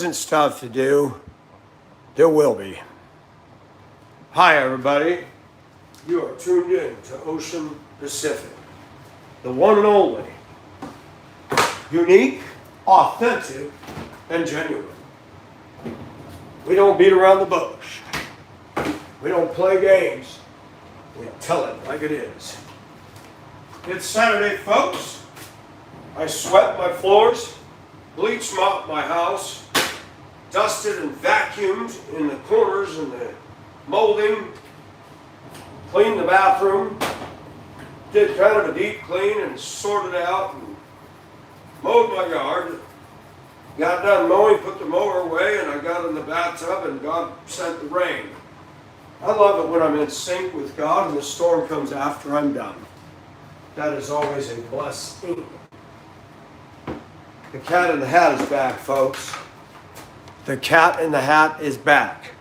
isn't stuff to do, there will be. Hi, everybody. You are tuned in to Ocean Pacific, the one and only, unique, authentic, and genuine. We don't beat around the bush. We don't play games. We tell it like it is. It's Saturday, folks. I swept my floors, bleach mopped my house, dusted and vacuumed in the corners and the molding, cleaned the bathroom, did kind of a deep clean and sorted out and mowed my yard. Got done mowing, put the mower away, and I got in the bathtub and God sent the rain. I love it when I'm in sync with God and the storm comes after I'm done. That is always a blessing. The cat in the hat is back, folks. The cat in the hat is back.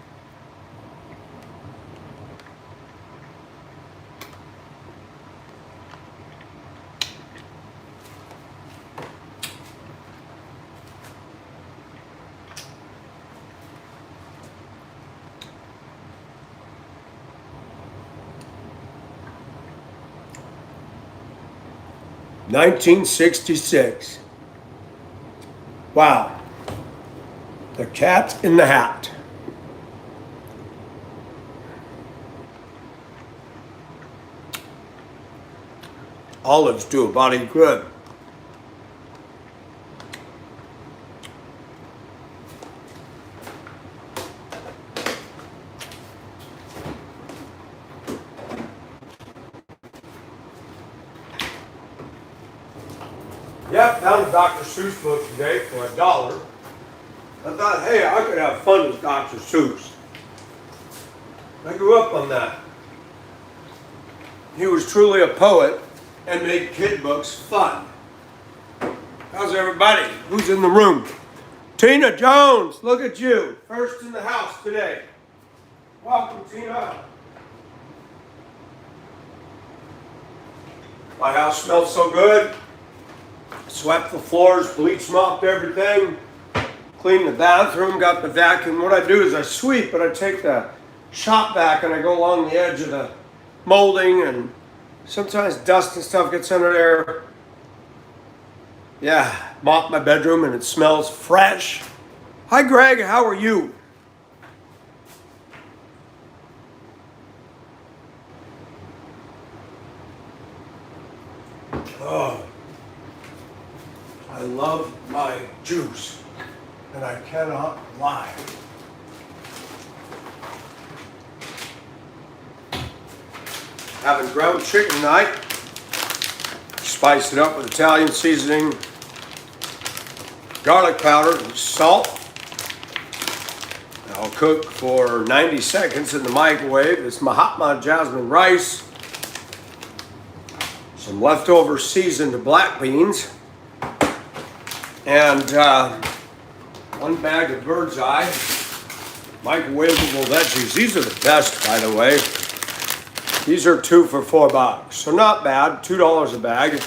(1966). Wow. The cat in the hat. Olives do a body good. Yeah, found a Dr. Seuss book today for $1. I thought, hey, I could have fun with Dr. Seuss. I grew up on that. He was truly a poet and made kid books fun. How's everybody? Who's in the room? Tina Jones, look at you. First in the house today. Welcome, Tina. My house smells so good. Swept the floors, bleach mopped everything, cleaned the bathroom, got the vacuum. What I do is I sweep, but I take the shop vac and I go along the edge of the molding, and sometimes dust and stuff gets under there. Yeah, mop my bedroom and it smells fresh. Hi, Greg, how are you? Oh. I love my juice, and I cannot lie. Having ground chicken tonight. Spice it up with Italian seasoning, garlic powder, and salt. I'll cook for 90 seconds in the microwave. It's Mahatma jasmine rice, some leftover seasoned black beans, and 1 bag of Bird's Eye microwavable veggies. These are the best, by the way. These are 2 for $4, so not bad. $2 a bag.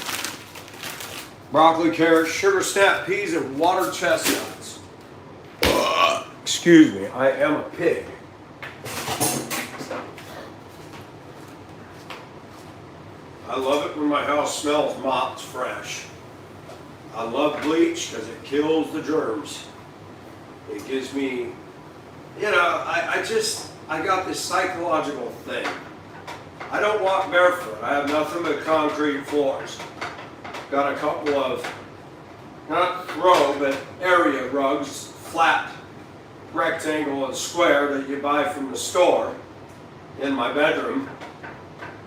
Broccoli, carrots, sugar snap peas, and water chestnuts. Excuse me, I am a pig. I love it when my house smells mopped fresh. I love bleach because it kills the germs. It gives me, I got this psychological thing. I don't walk barefoot. I have nothing but concrete floors. Got a couple of, not throw, but area rugs, flat, rectangle and square that you buy from the store in my bedroom.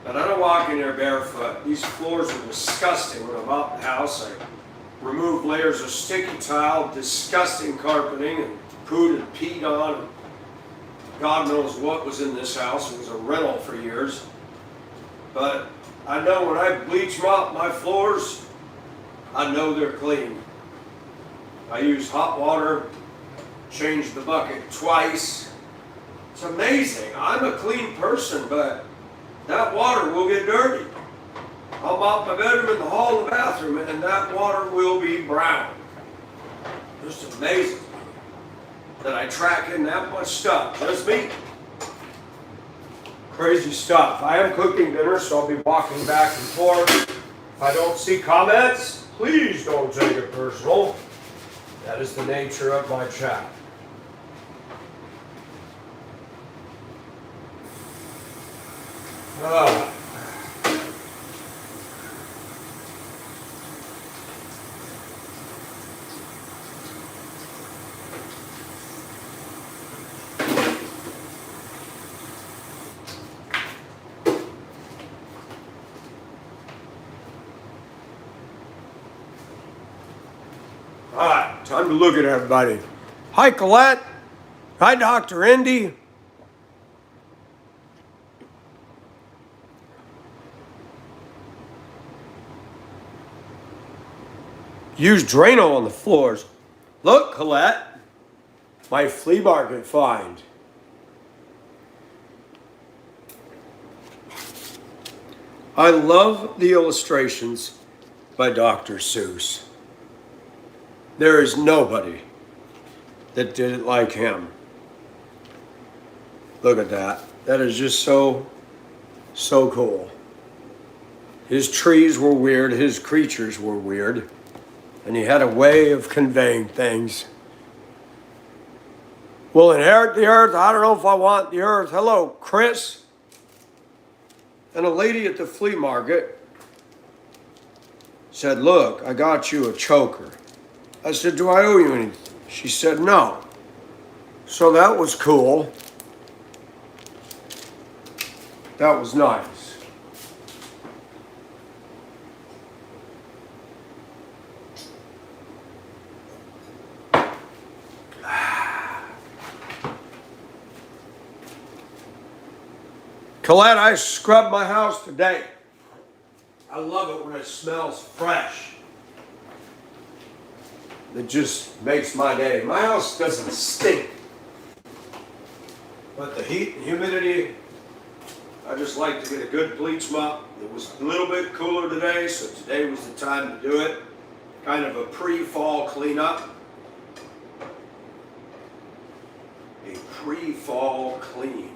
But I don't walk in there barefoot. These floors are disgusting. When I'm out the house, I remove layers of sticky tile, disgusting carpeting, and pooed and peed on. And God knows what was in this house. It was a rental for years. But I know when I bleach mop my floors, I know they're clean. I use hot water, change the bucket twice. It's amazing. I'm a clean person, but that water will get dirty. I'll mop my bedroom and the hall and the bathroom, and that water will be brown. Just amazing. that I track in that much stuff. Just me. Crazy stuff. I am cooking dinner, so I'll be walking back and forth. If I don't see comments, please don't take it personal. That is the nature of my chat. Ah. All right, time to look at everybody. Hi, Colette. Hi, Dr. Indy. Use Drano on the floors. Look, Colette, my flea market find. I love the illustrations by Dr. Seuss. There is nobody that did it like him. Look at that. That is just so cool. His trees were weird, his creatures were weird, and he had a way of conveying things. We'll inherit the earth. I don't know if I want the earth. Hello, Chris. And a lady at the flea market said, look, I got you a choker. I said, do I owe you anything? She said, no. So that was cool. That was nice. Colette, I scrubbed my house today. I love it when it smells fresh. It just makes my day. My house doesn't stink. But the heat and humidity, I just like to get a good bleach mop. It was a little bit cooler today, so today was the time to do it. Kind of a pre-fall cleanup. A pre-fall clean.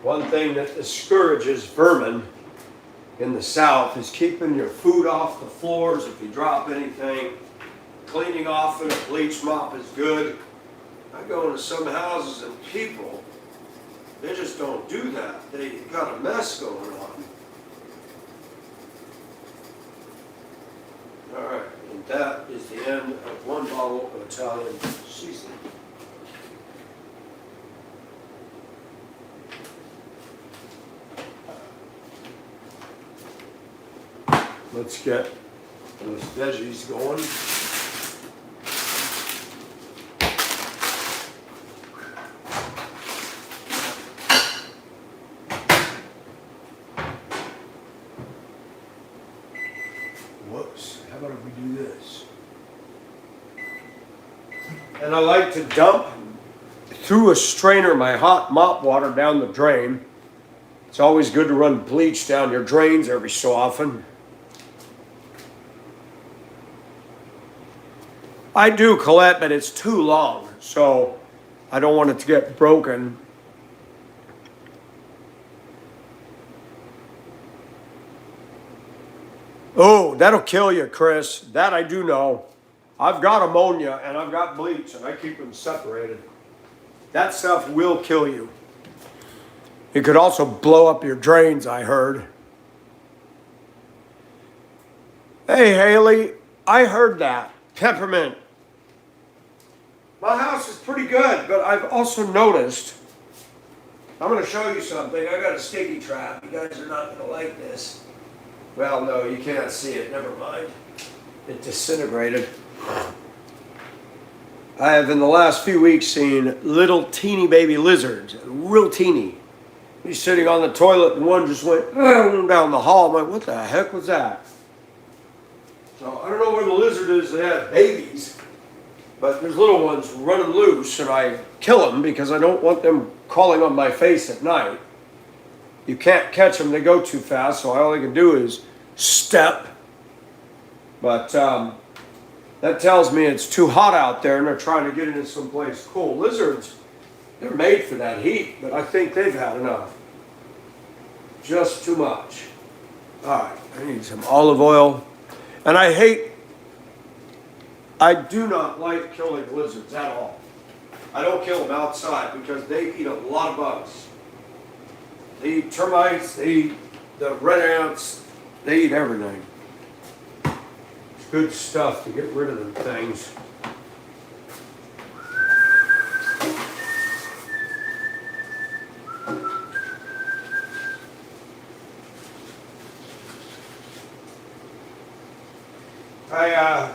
One thing that discourages vermin in the South is keeping your food off the floors if you drop anything. Cleaning off with a bleach mop is good. I go into some houses and people, they just don't do that. They got a mess going on. All right, and that is the end of one bottle of Italian seasoning. Let's get those veggies going. Whoops, how about if we do this? And I like to dump through a strainer my hot mop water down the drain. It's always good to run bleach down your drains every so often. I do, Colette, but it's too long, so I don't want it to get broken. Oh, that'll kill you, Chris. That I do know. I've got ammonia and I've got bleach and I keep them separated. That stuff will kill you. It could also blow up your drains, I heard. Hey, Haley, I heard that. Peppermint. My house is pretty good, but I've also noticed, I'm going to show you something. I got a sticky trap. You guys are not going to like this. Well, no, you can't see it. Never mind. It disintegrated. I have in the last few weeks seen little teeny baby lizards, real teeny. He's sitting on the toilet and one just went down the hall. I'm like, what the heck was that? So I don't know where the lizard is. They have babies, but there's little ones running loose, and I kill them because I don't want them crawling on my face at night. You can't catch them, they go too fast, so all they can do is step. But that tells me it's too hot out there and they're trying to get into someplace cool. Lizards, they're made for that heat, but I think they've had enough. Just too much. All right, I need some olive oil. And I do not like killing lizards at all. I don't kill them outside because they eat a lot of bugs. They eat termites, they eat the red ants, they eat everything. It's good stuff to get rid of them things. I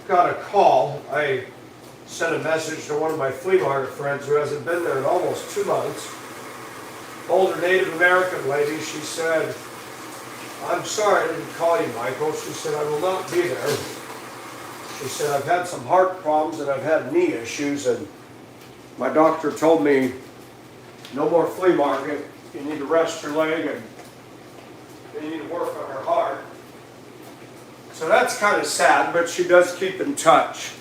got a call. I sent a message to one of my flea market friends who hasn't been there in almost 2 months. Older Native American lady, she said, "I'm sorry I didn't call you, Michael." She said, "I will not be there." She said, "I've had some heart problems and I've had knee issues, and my doctor told me no more flea market. You need to rest your leg and you need to work on her heart." So that's kind of sad, but she does keep in touch.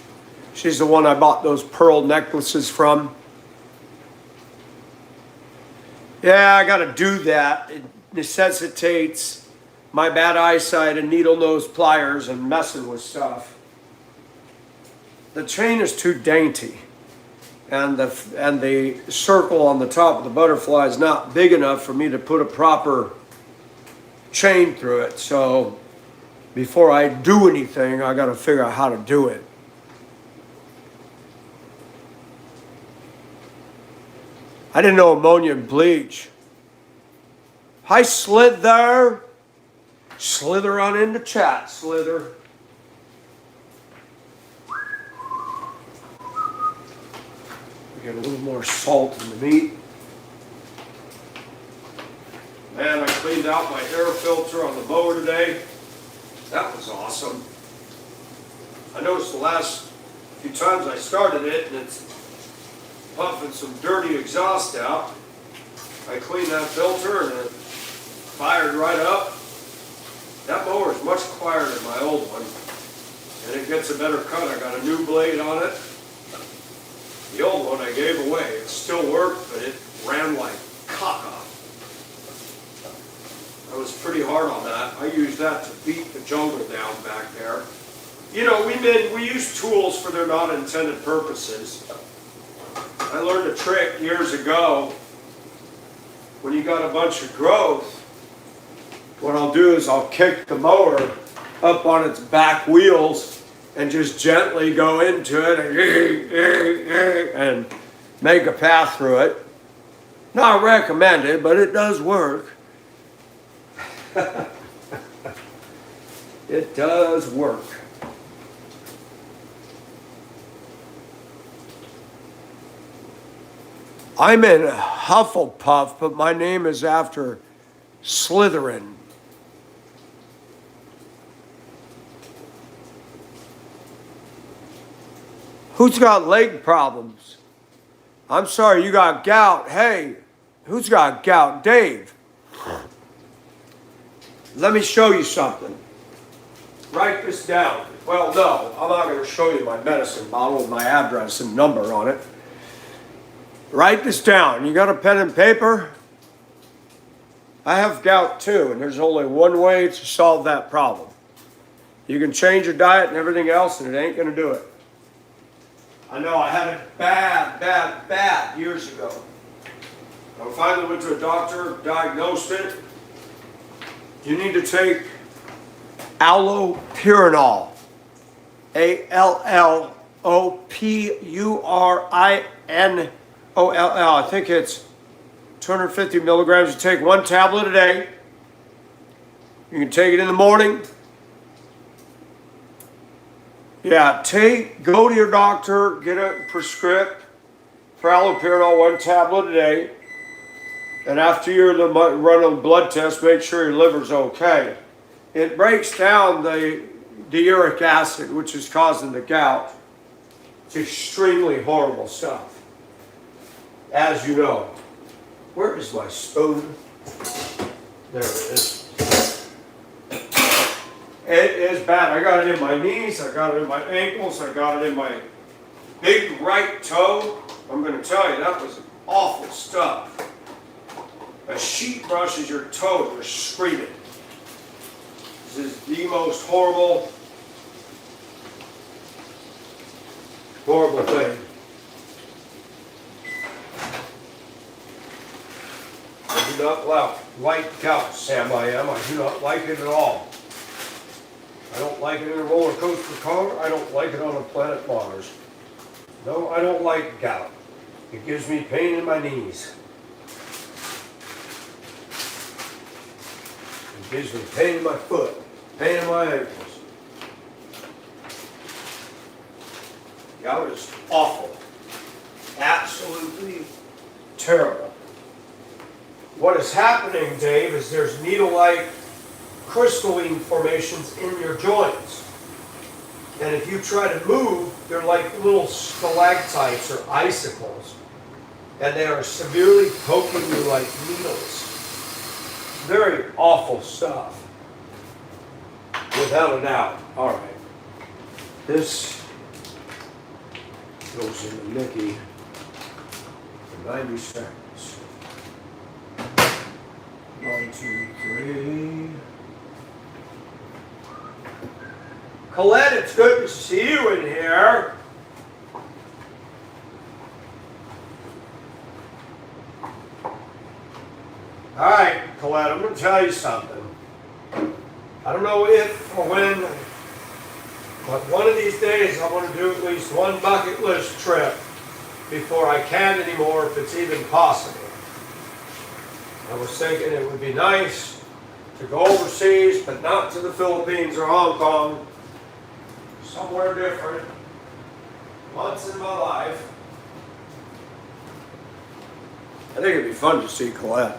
She's the one I bought those pearl necklaces from. Yeah, I got to do that. It necessitates my bad eyesight and needle nose pliers and messing with stuff. The chain is too dainty, and the circle on the top of the butterfly is not big enough for me to put a proper chain through it. So before I do anything, I got to figure out how to do it. I didn't know ammonia and bleach. Hi, Slither. Slither on into chat, Slither. We get a little more salt in the meat. Man, I cleaned out my air filter on the mower today. That was awesome. I noticed the last few times I started it and it's puffing some dirty exhaust out. I cleaned that filter and it fired right up. That mower is much quieter than my old one, and it gets a better cut. I got a new blade on it. The old one I gave away. It still worked, but it ran like caca. I was pretty hard on that. I used that to beat the jungle down back there. You know, we use tools for their non-intended purposes. I learned a trick years ago. When you got a bunch of growth, what I'll do is I'll kick the mower up on its back wheels and just gently go into it and make a path through it. Not recommended, but it does work. It does work. I'm in Hufflepuff, but my name is after Slytherin. Who's got leg problems? I'm sorry, you got gout. Hey, who's got gout? Dave. Let me show you something. Write this down. Well, no, I'm not going to show you my medicine bottle with my address and number on it. Write this down. You got a pen and paper? I have gout too, and there's only one way to solve that problem. You can change your diet and everything else, and it ain't going to do it. I know I had it bad years ago. I finally went to a doctor, diagnosed it. You need to take allopurinol. allopurinol. I think it's 250 milligrams. You take 1 tablet a day. You can take it in the morning. Yeah, go to your doctor, get a prescript for allopurinol, 1 tablet a day. And after you run a blood test, make sure your liver's okay. It breaks down the uric acid, which is causing the gout. It's extremely horrible stuff, as you know. Where is my spoon? There it is. It is bad. I got it in my knees, I got it in my ankles, I got it in my big right toe. I'm going to tell you, that was awful stuff. A sheet brushes your toe, you're screaming. This is the most horrible thing. I do not like gout, Sam. I do not like it at all. I don't like it in a roller coaster car. I don't like it on a planet Mars. No, I don't like gout. It gives me pain in my knees. It gives me pain in my foot, pain in my ankles. Gout is awful. Absolutely terrible. What is happening, Dave, is there's needle-like crystalline formations in your joints. And if you try to move, they're like little stalactites or icicles. And they are severely poking you like needles. Very awful stuff. Without a doubt. All right. This goes into Mickey for 90 seconds. 1, 2, 3. Colette, it's good to see you in here. All right, Colette, I'm going to tell you something. I don't know if or when, but one of these days I want to do at least one bucket list trip before I can anymore, if it's even possible. I was thinking it would be nice to go overseas, but not to the Philippines or Hong Kong. Somewhere different. Once in my life. I think it'd be fun to see Colette.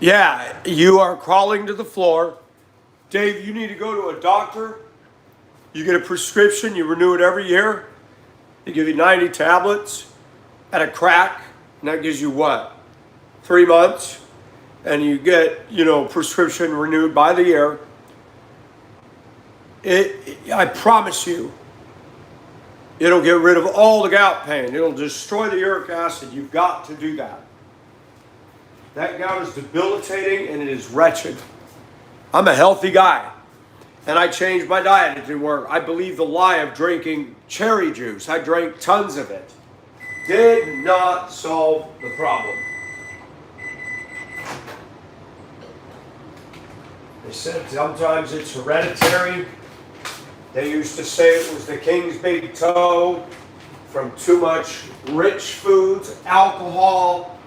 Yeah, you are crawling to the floor. Dave, you need to go to a doctor. You get a prescription, you renew it every year. They give you 90 tablets at a crack, and that gives you what? 3 months? And you get, prescription renewed by the year. I promise you, it'll get rid of all the gout pain. It'll destroy the uric acid. You've got to do that. That gout is debilitating and it is wretched. I'm a healthy guy. And I changed my diet. It didn't work. I believe the lie of drinking cherry juice. I drank tons of it. Did not solve the problem. They said sometimes it's hereditary. They used to say it was the king's big toe from too much rich foods, alcohol.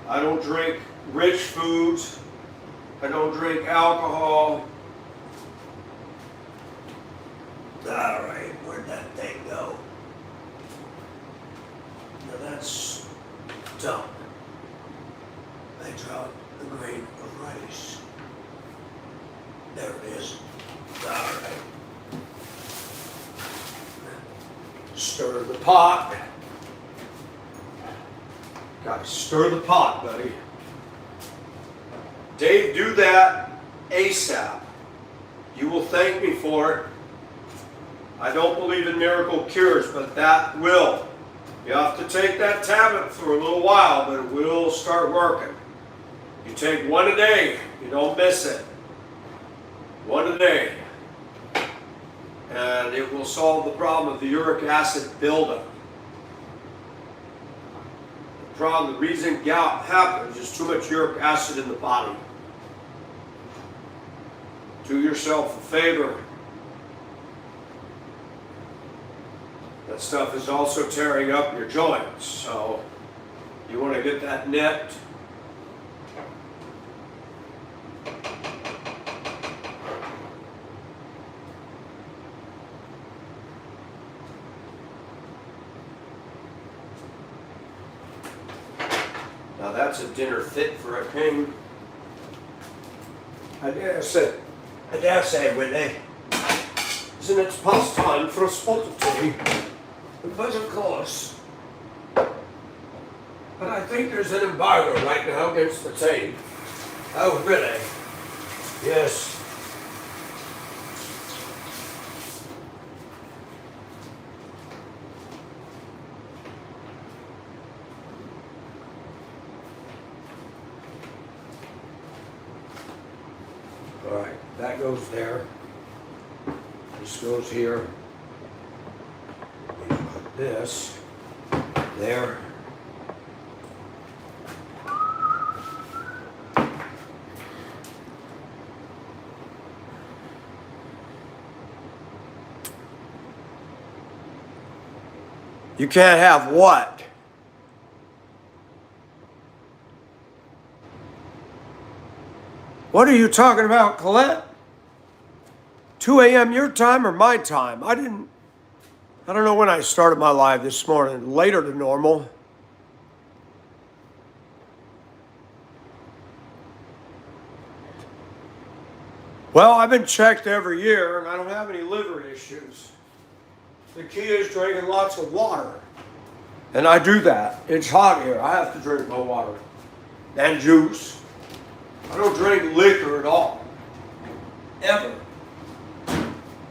I don't drink rich foods. I don't drink alcohol. All right, where'd that thing go? Now that's dumb. I dropped the grain of rice. There it is. All right. Stir the pot. Gotta stir the pot, buddy. Dave, do that ASAP. You will thank me for it. I don't believe in miracle cures, but that will. You have to take that tablet for a little while, but it will start working. You take one a day. You don't miss it. One a day. And it will solve the problem of the uric acid buildup. The reason gout happens is too much uric acid in the body. Do yourself a favor. That stuff is also tearing up your joints, so you want to get that nipped. Now that's a dinner fit for a king. I dare say, Willie, isn't it past time for a spot of tea? It wasn't close. But I think there's an embargo right now against the tape. Oh, really? Yes. All right, that goes there. This goes here. We put this there. You can't have what? What are you talking about, Colette? 2 a.m. your time or my time? I don't know when I started my live this morning. Later than normal. Well, I've been checked every year and I don't have any liver issues. The key is drinking lots of water. And I do that. It's hot here. I have to drink my water. And juice. I don't drink liquor at all. Ever.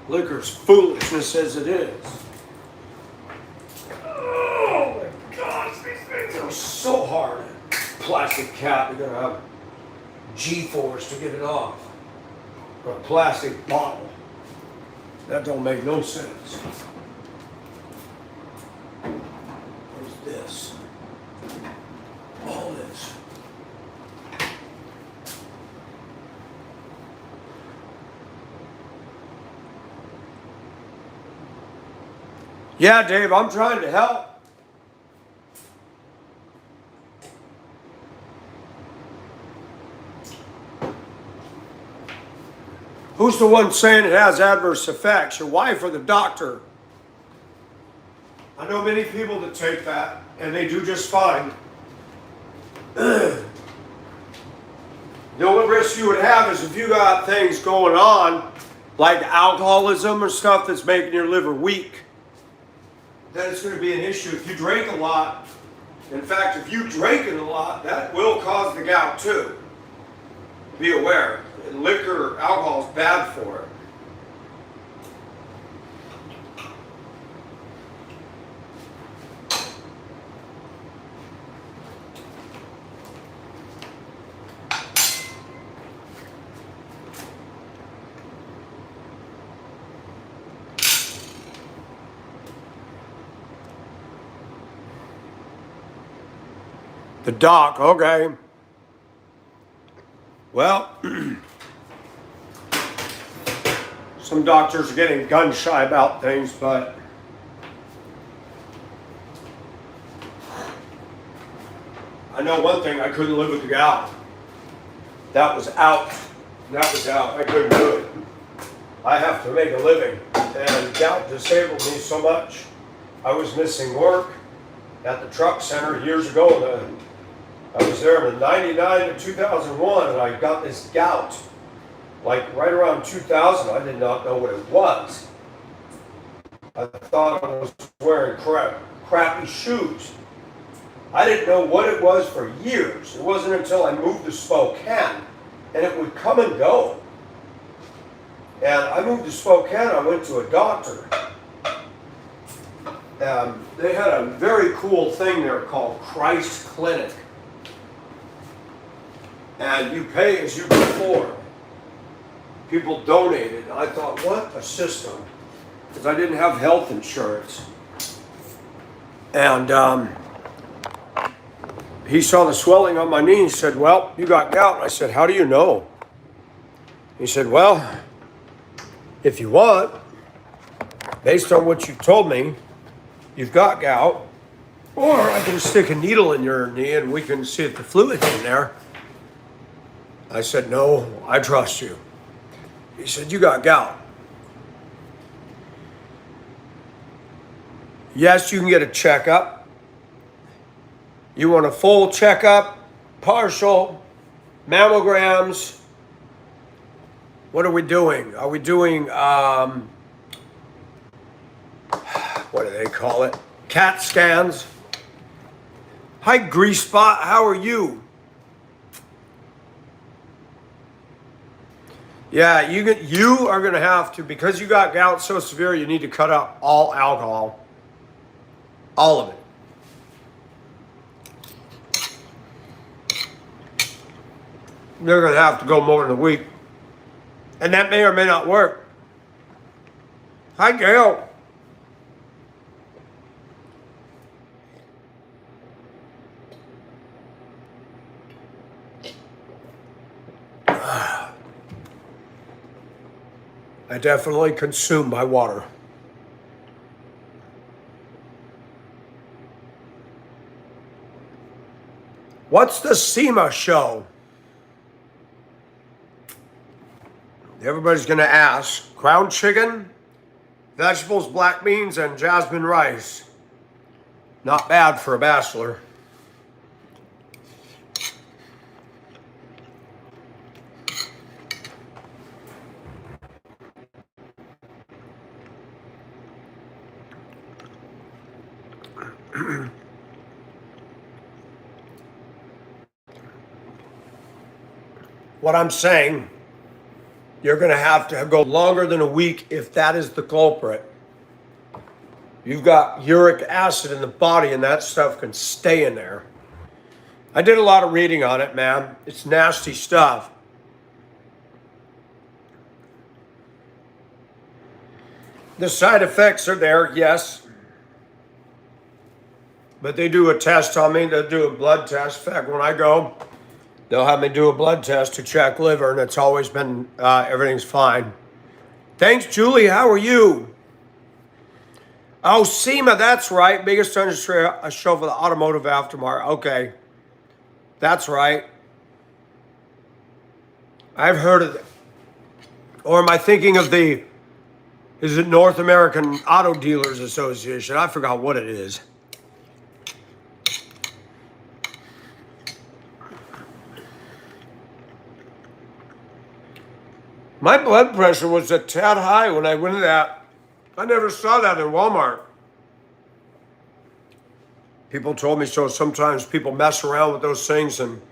Liquor's foolishness as it is. Oh my gosh, these things are so hard. Plastic cap, you're gonna have G-force to get it off. Or a plastic bottle. That don't make no sense. Where's this? All this. Yeah, Dave, I'm trying to help. Who's the one saying it has adverse effects? Your wife or the doctor? I know many people that take that, and they do just fine. The only risk you would have is if you got things going on, like alcoholism or stuff that's making your liver weak. Then it's going to be an issue. If you drink a lot, in fact, if you drink it a lot, that will cause the gout too. Be aware. Liquor or alcohol is bad for it. The doc, okay. Well, some doctors are getting gun shy about things, but I know one thing, I couldn't live with the gout. That was out. That was out. I couldn't do it. I have to make a living. And gout disabled me so much. I was missing work at the truck center years ago. I was there in 99 to 2001, and I got this gout. Like right around 2000, I did not know what it was. I thought I was wearing crappy shoes. I didn't know what it was for years. It wasn't until I moved to Spokane, and it would come and go. And I moved to Spokane, I went to a doctor. They had a very cool thing there called Christ Clinic. And you pay as you perform. People donated. I thought, what a system. Because I didn't have health insurance. And he saw the swelling on my knee. He said, well, you got gout. And I said, how do you know? He said, well, if you want, based on what you told me, you've got gout. Or I can stick a needle in your knee and we can see if the fluid's in there. I said, no, I trust you. He said, you got gout. Yes, you can get a checkup. You want a full checkup, partial, mammograms. What are we doing? Are we doing what do they call it? CAT scans. Hi, Grease Spot. How are you? Yeah, you are going to have to, because you got gout so severe, you need to cut out all alcohol. All of it. You're going to have to go more than a week. And that may or may not work. Hi, Gail. I definitely consume my water. What's the SEMA show? Everybody's going to ask. Ground chicken, vegetables, black beans, and jasmine rice. Not bad for a bachelor. What I'm saying, you're going to have to go longer than a week if that is the culprit. You've got uric acid in the body and that stuff can stay in there. I did a lot of reading on it, man. It's nasty stuff. The side effects are there, yes. But they do a test on me. They'll do a blood test. In fact, when I go, they'll have me do a blood test to check liver, and it's always been, everything's fine. Thanks, Julie. How are you? Oh, SEMA, that's right. Biggest industry show for the automotive aftermarket. Okay. That's right. I've heard of it. Or am I thinking of is it North American Auto Dealers Association? I forgot what it is. My blood pressure was a tad high when I went to that. I never saw that in Walmart. People told me so. Sometimes people mess around with those things and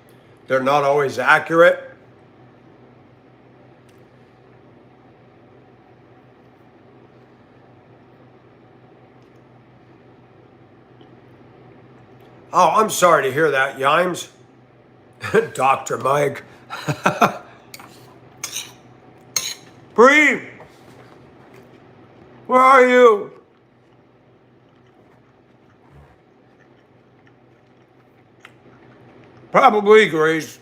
they're not always accurate. Oh, I'm sorry to hear that, Yimes. Dr. Mike. Bree, where are you? Probably, Grace.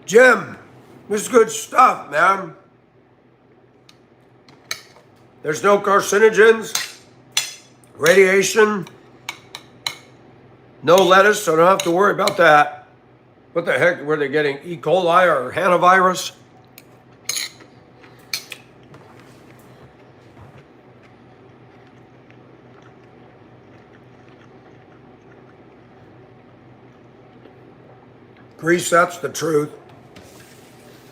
Jim, this is good stuff, man. There's no carcinogens, radiation, no lettuce, so I don't have to worry about that. What the heck were they getting? E. coli or hantavirus? Grease, that's the truth.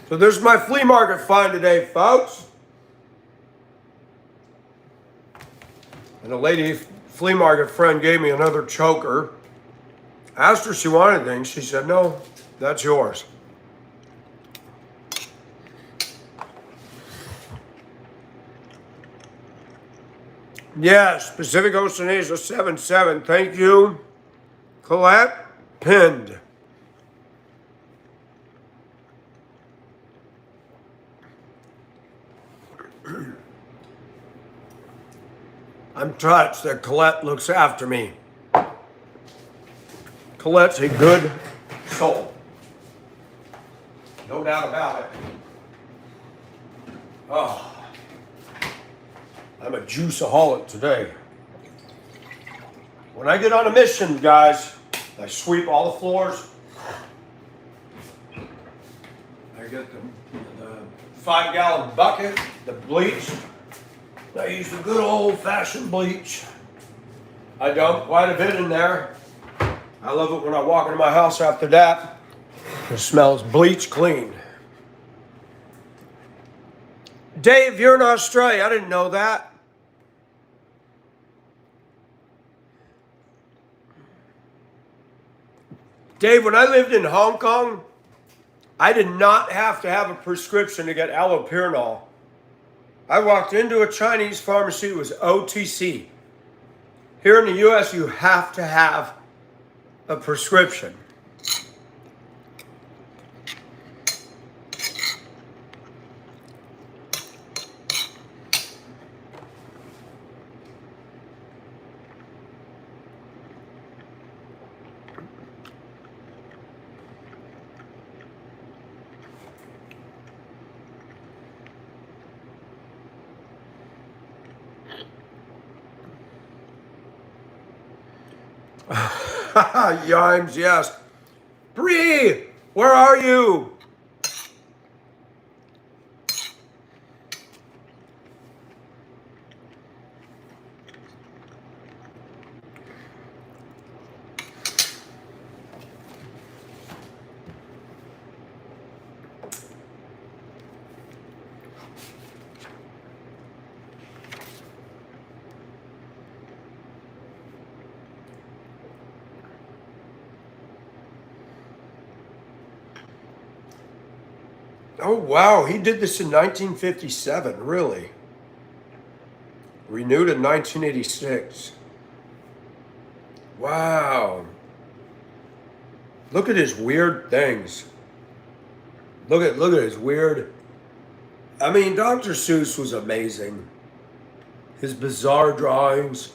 So there's my flea market find today, folks. And a lady flea market friend gave me another choker. Asked her if she wanted things. She said, no, that's yours. Yes, Pacific Ocean Asia 77. Thank you. Colette pinned. I'm touched that Colette looks after me. Colette's a good soul. No doubt about it. Oh, I'm a juiceaholic today. When I get on a mission, guys, I sweep all the floors. I get the 5-gallon bucket, the bleach. I use the good old-fashioned bleach. I dump quite a bit in there. I love it when I walk into my house after that. It smells bleach clean. Dave, you're in Australia. I didn't know that. Dave, when I lived in Hong Kong, I did not have to have a prescription to get allopurinol. I walked into a Chinese pharmacy, it was OTC. Here in the US, you have to have a prescription. Yimes, yes. Bree, where are you? Oh, wow. He did this in 1957, really. Renewed in 1986. Wow. Look at his weird things. Look at his weird. I mean, Dr. Seuss was amazing. His bizarre drawings.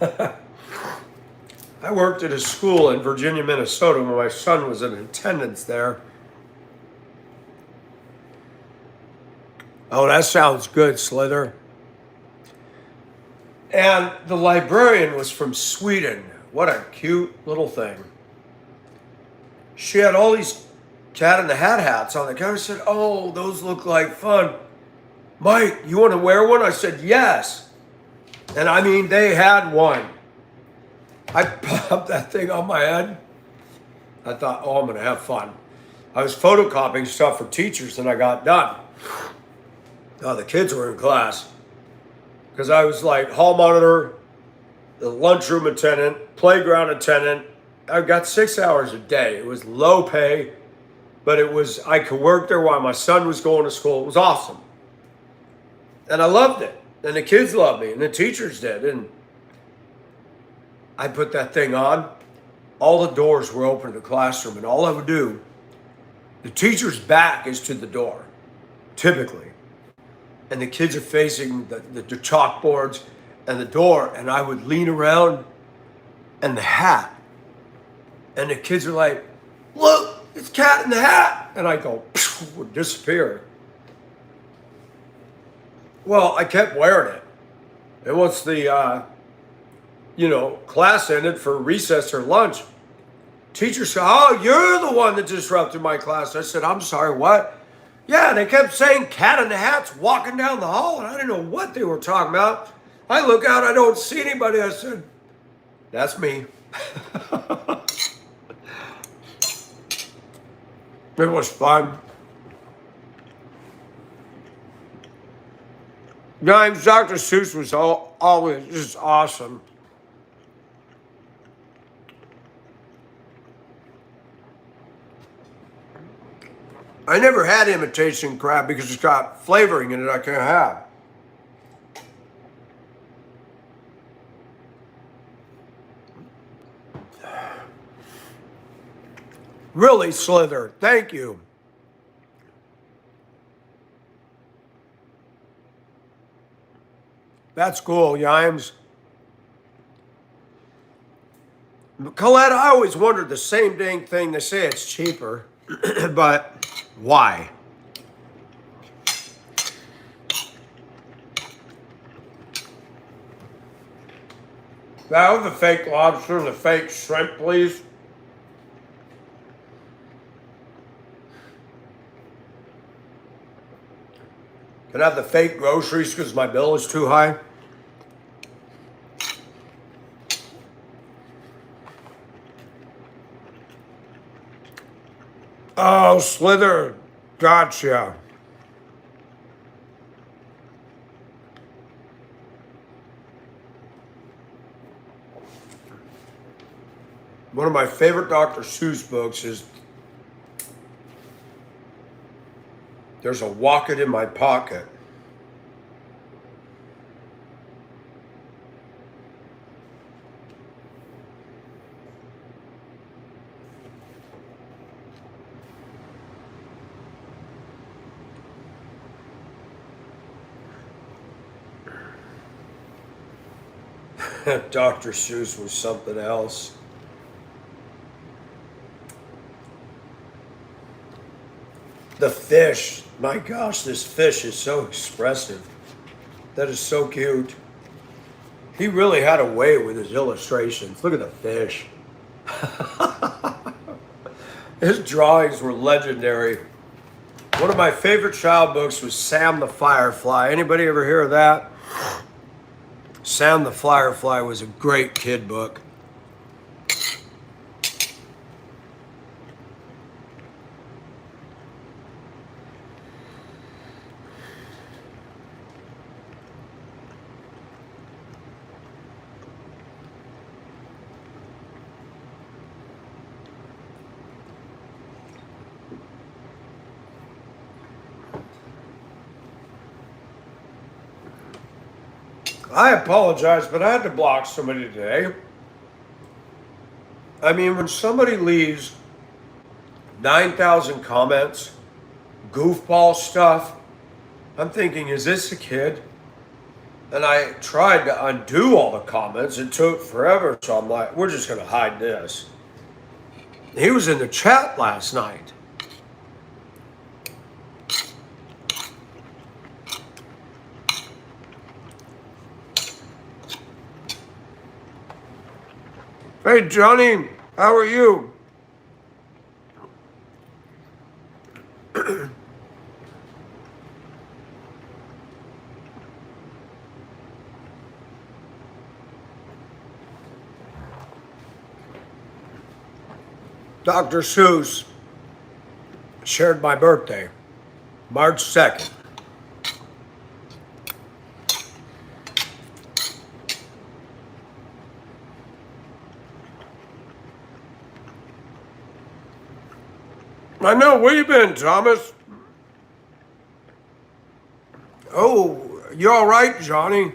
I worked at a school in Virginia, Minnesota when my son was in attendance there. Oh, that sounds good, Slither. And the librarian was from Sweden. What a cute little thing. She had all these Cat in the Hat hats on the counter. I said, oh, those look like fun. Mike, you want to wear one? I said, yes. And I mean, they had one. I popped that thing on my head. I thought, oh, I'm going to have fun. I was photocopying stuff for teachers and I got done. Oh, the kids were in class. Because I was like hall monitor, the lunchroom attendant, playground attendant. I got 6 hours a day. It was low pay, but I could work there while my son was going to school. It was awesome. And I loved it. And the kids loved me, and the teachers did. And I put that thing on. All the doors were open in the classroom, and all I would do, the teacher's back is to the door, typically. And the kids are facing the chalkboards and the door, and I would lean around and the hat. And the kids are like, look, it's Cat in the Hat. And I go, would disappear. Well, I kept wearing it. And once the, class ended for recess or lunch, teachers said, oh, you're the one that disrupted my class. I said, I'm sorry, what? Yeah, they kept saying Cat in the Hat's walking down the hall, and I didn't know what they were talking about. I look out, I don't see anybody. I said, that's me. It was fun. Guys, Dr. Seuss was always just awesome. I never had imitation crab because it's got flavoring in it I can't have. Really, Slither, thank you. That's cool, Yimes. Colette, I always wondered the same dang thing. They say it's cheaper, but why? Now the fake lobster and the fake shrimp, please. Can I have the fake groceries because my bill is too high? Oh, Slither, gotcha. One of my favorite Dr. Seuss books is There's a Rocket in My Pocket. Dr. Seuss was something else. The fish, my gosh, this fish is so expressive. That is so cute. He really had a way with his illustrations. Look at the fish. His drawings were legendary. One of my favorite child books was Sam the Firefly. Anybody ever hear of that? Sam the Firefly was a great kid book. I apologize, but I had to block somebody today. I mean, when somebody leaves 9,000 comments, goofball stuff, I'm thinking, is this a kid? And I tried to undo all the comments. It took forever, so I'm like, we're just going to hide this. He was in the chat last night. Hey, Johnny, how are you? Dr. Seuss shared my birthday, March 2nd. I know, where you been, Thomas? Oh, you all right, Johnny?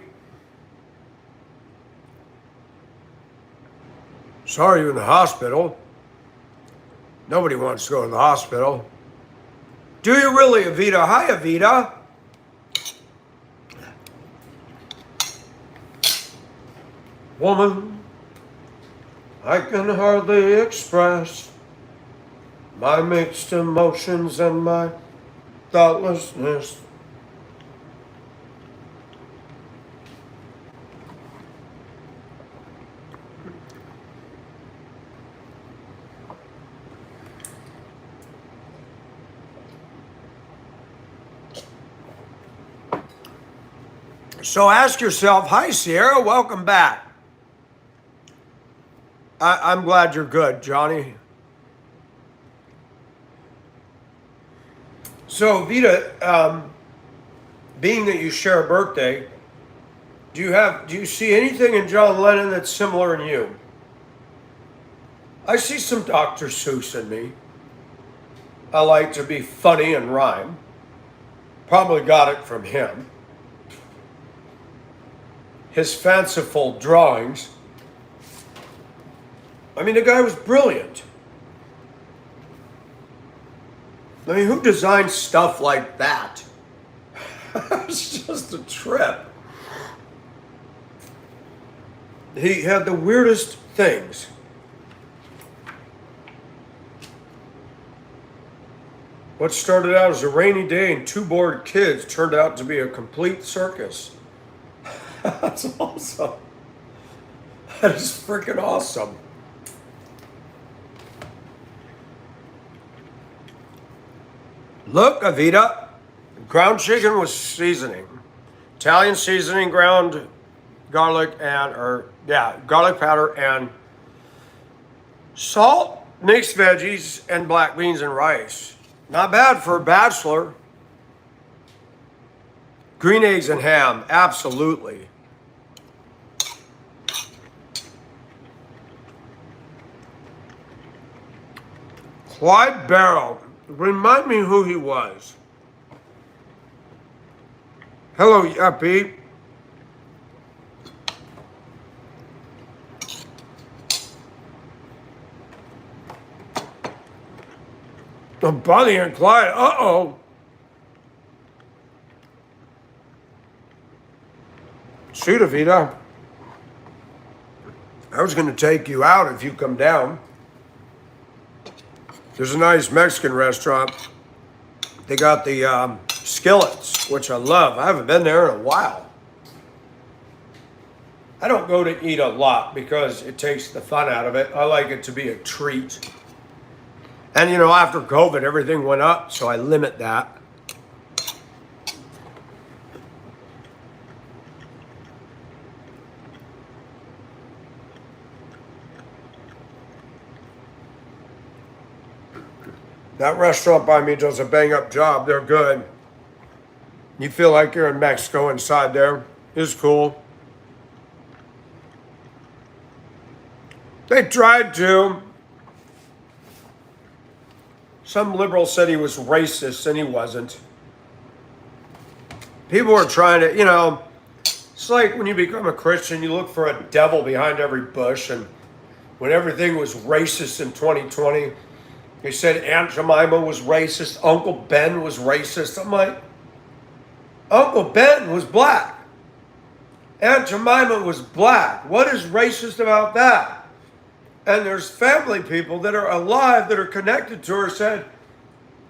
Sorry you're in the hospital. Nobody wants to go to the hospital. Do you really, Avita? Hi, Avita. Woman, I can hardly express my mixed emotions and my thoughtlessness. So ask yourself, hi, Sierra, welcome back. I'm glad you're good, Johnny. So, Vita, being that you share a birthday, do you see anything in John Lennon that's similar in you? I see some Dr. Seuss in me. I like to be funny and rhyme. Probably got it from him. His fanciful drawings. I mean, the guy was brilliant. I mean, who designs stuff like that? It's just a trip. He had the weirdest things. What started out as a rainy day and two bored kids turned out to be a complete circus. That's awesome. That is freaking awesome. Look, Avita, ground chicken with seasoning. Italian seasoning, ground garlic garlic powder and salt, mixed veggies, and black beans and rice. Not bad for a bachelor. Green eggs and ham, absolutely. Clyde Barrow. Remind me who he was. Hello, Yuppie. Oh, Bonnie and Clyde. Uh-oh. Shoot, Avita. I was going to take you out if you come down. There's a nice Mexican restaurant. They got the skillets, which I love. I haven't been there in a while. I don't go to eat a lot because it takes the fun out of it. I like it to be a treat. And you know, after COVID, everything went up, so I limit that. That restaurant by me does a bang-up job. They're good. You feel like you're in Mexico inside there. It's cool. They tried to. Some liberal said he was racist, and he wasn't. People were trying to, you know, it's like when you become a Christian, you look for a devil behind every bush, and when everything was racist in 2020, they said Aunt Jemima was racist, Uncle Ben was racist. I'm like, Uncle Ben was black. Aunt Jemima was black. What is racist about that? And there's family people that are alive that are connected to her said,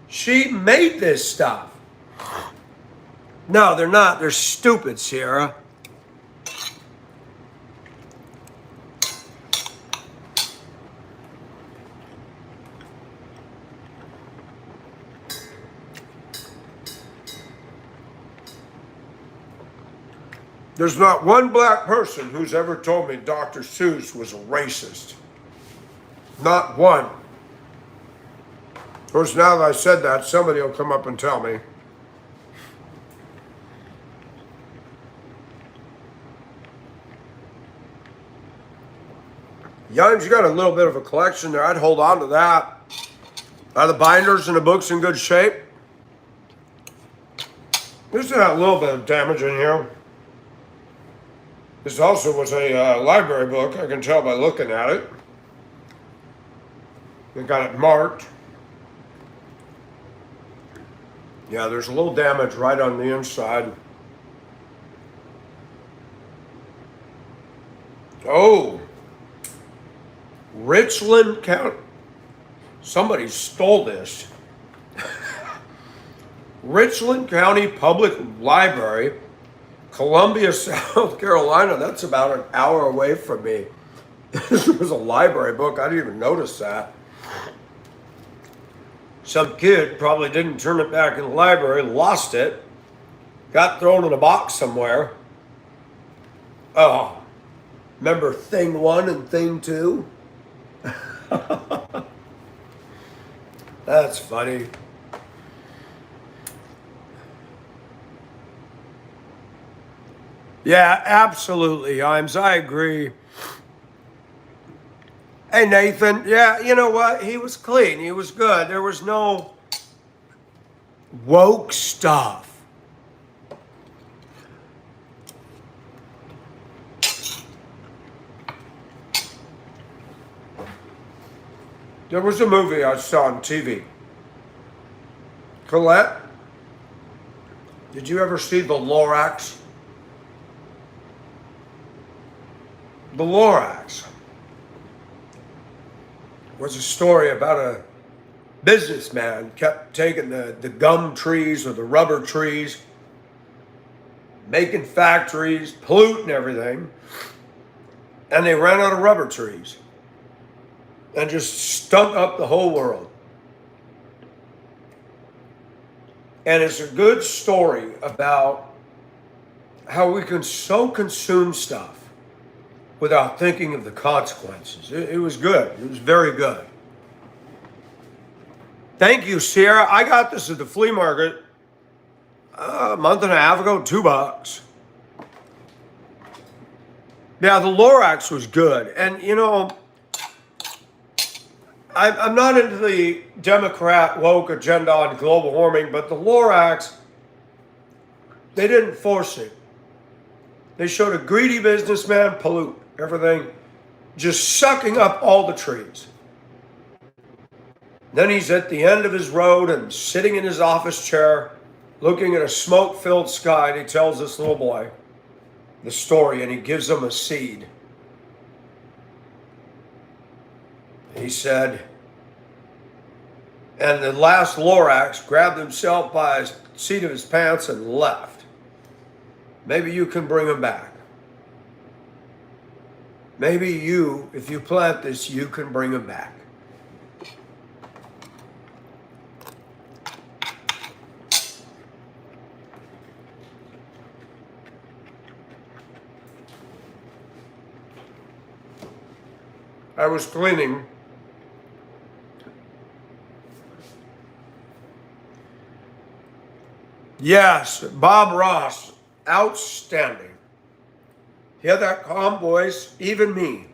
she made this stuff. No, they're not. They're stupid, Sierra. There's not one black person who's ever told me Dr. Seuss was a racist. Not one. Of course, now that I said that, somebody will come up and tell me. Young's got a little bit of a collection there. I'd hold on to that. Are the binders and the books in good shape? There's a little bit of damage in here. This also was a library book. I can tell by looking at it. They got it marked. Yeah, there's a little damage right on the inside. Oh, Richland County. Somebody stole this. Richland County Public Library, Columbia, South Carolina. That's about an hour away from me. This was a library book. I didn't even notice that. Some kid probably didn't turn it back in the library, lost it, got thrown in a box somewhere. Oh, remember thing 1 and thing 2? That's funny. Yeah, absolutely, Imes. I agree. Hey, Nathan. Yeah, you know what? He was clean. He was good. There was no woke stuff. There was a movie I saw on TV. Colette, did you ever see The Lorax? The Lorax was a story about a businessman kept taking the gum trees or the rubber trees, making factories, polluting everything, and they ran out of rubber trees and just stunk up the whole world. And it's a good story about how we can so consume stuff without thinking of the consequences. It was good. It was very good. Thank you, Sierra. I got this at the flea market a month and a half ago, $2. Yeah, the Lorax was good. And, you know, I'm not into the Democrat woke agenda on global warming, but the Lorax, they didn't force it. They showed a greedy businessman pollute everything, just sucking up all the trees. Then he's at the end of his road and sitting in his office chair, looking at a smoke-filled sky, and he tells this little boy the story, and he gives him a seed. He said, and the last Lorax grabbed himself by the seat of his pants and left. Maybe you can bring him back. Maybe you, if you plant this, you can bring him back. I was cleaning. Yes, Bob Ross, outstanding. He had that calm voice, even me.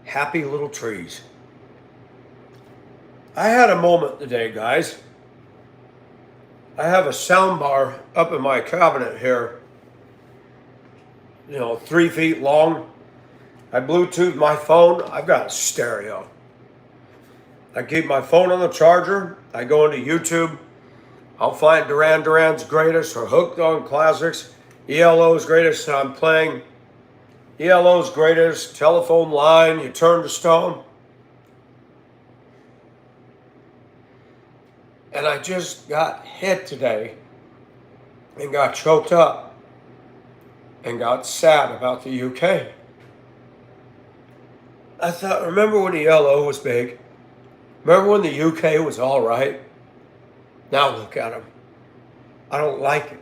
Happy little trees. I had a moment today, guys. I have a sound bar up in my cabinet here, 3 feet long. I Bluetooth my phone. I've got a stereo. I keep my phone on the charger. I go into YouTube. I'll find Duran Duran's Greatest or Hooked on Classics, ELO's Greatest. And I'm playing ELO's Greatest, Telephone Line, You Turn to Stone. And I just got hit today and got choked up and got sad about the UK. I thought, remember when the ELO was big? Remember when the UK was all right? Now look at them. I don't like it.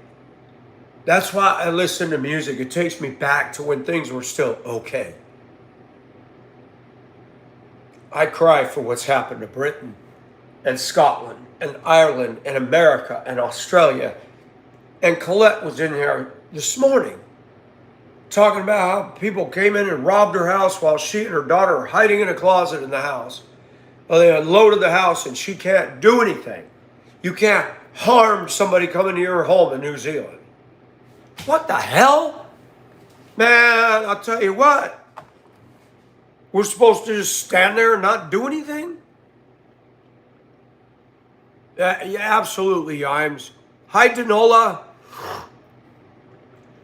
That's why I listen to music. It takes me back to when things were still okay. I cry for what's happened to Britain and Scotland and Ireland and America and Australia. And Colette was in here this morning talking about how people came in and robbed her house while she and her daughter are hiding in a closet in the house. Well, they unloaded the house and she can't do anything. You can't harm somebody coming to your home in New Zealand. What the hell? Man, I'll tell you what. We're supposed to just stand there and not do anything? Yeah, absolutely, Yimes. Hi, Danola.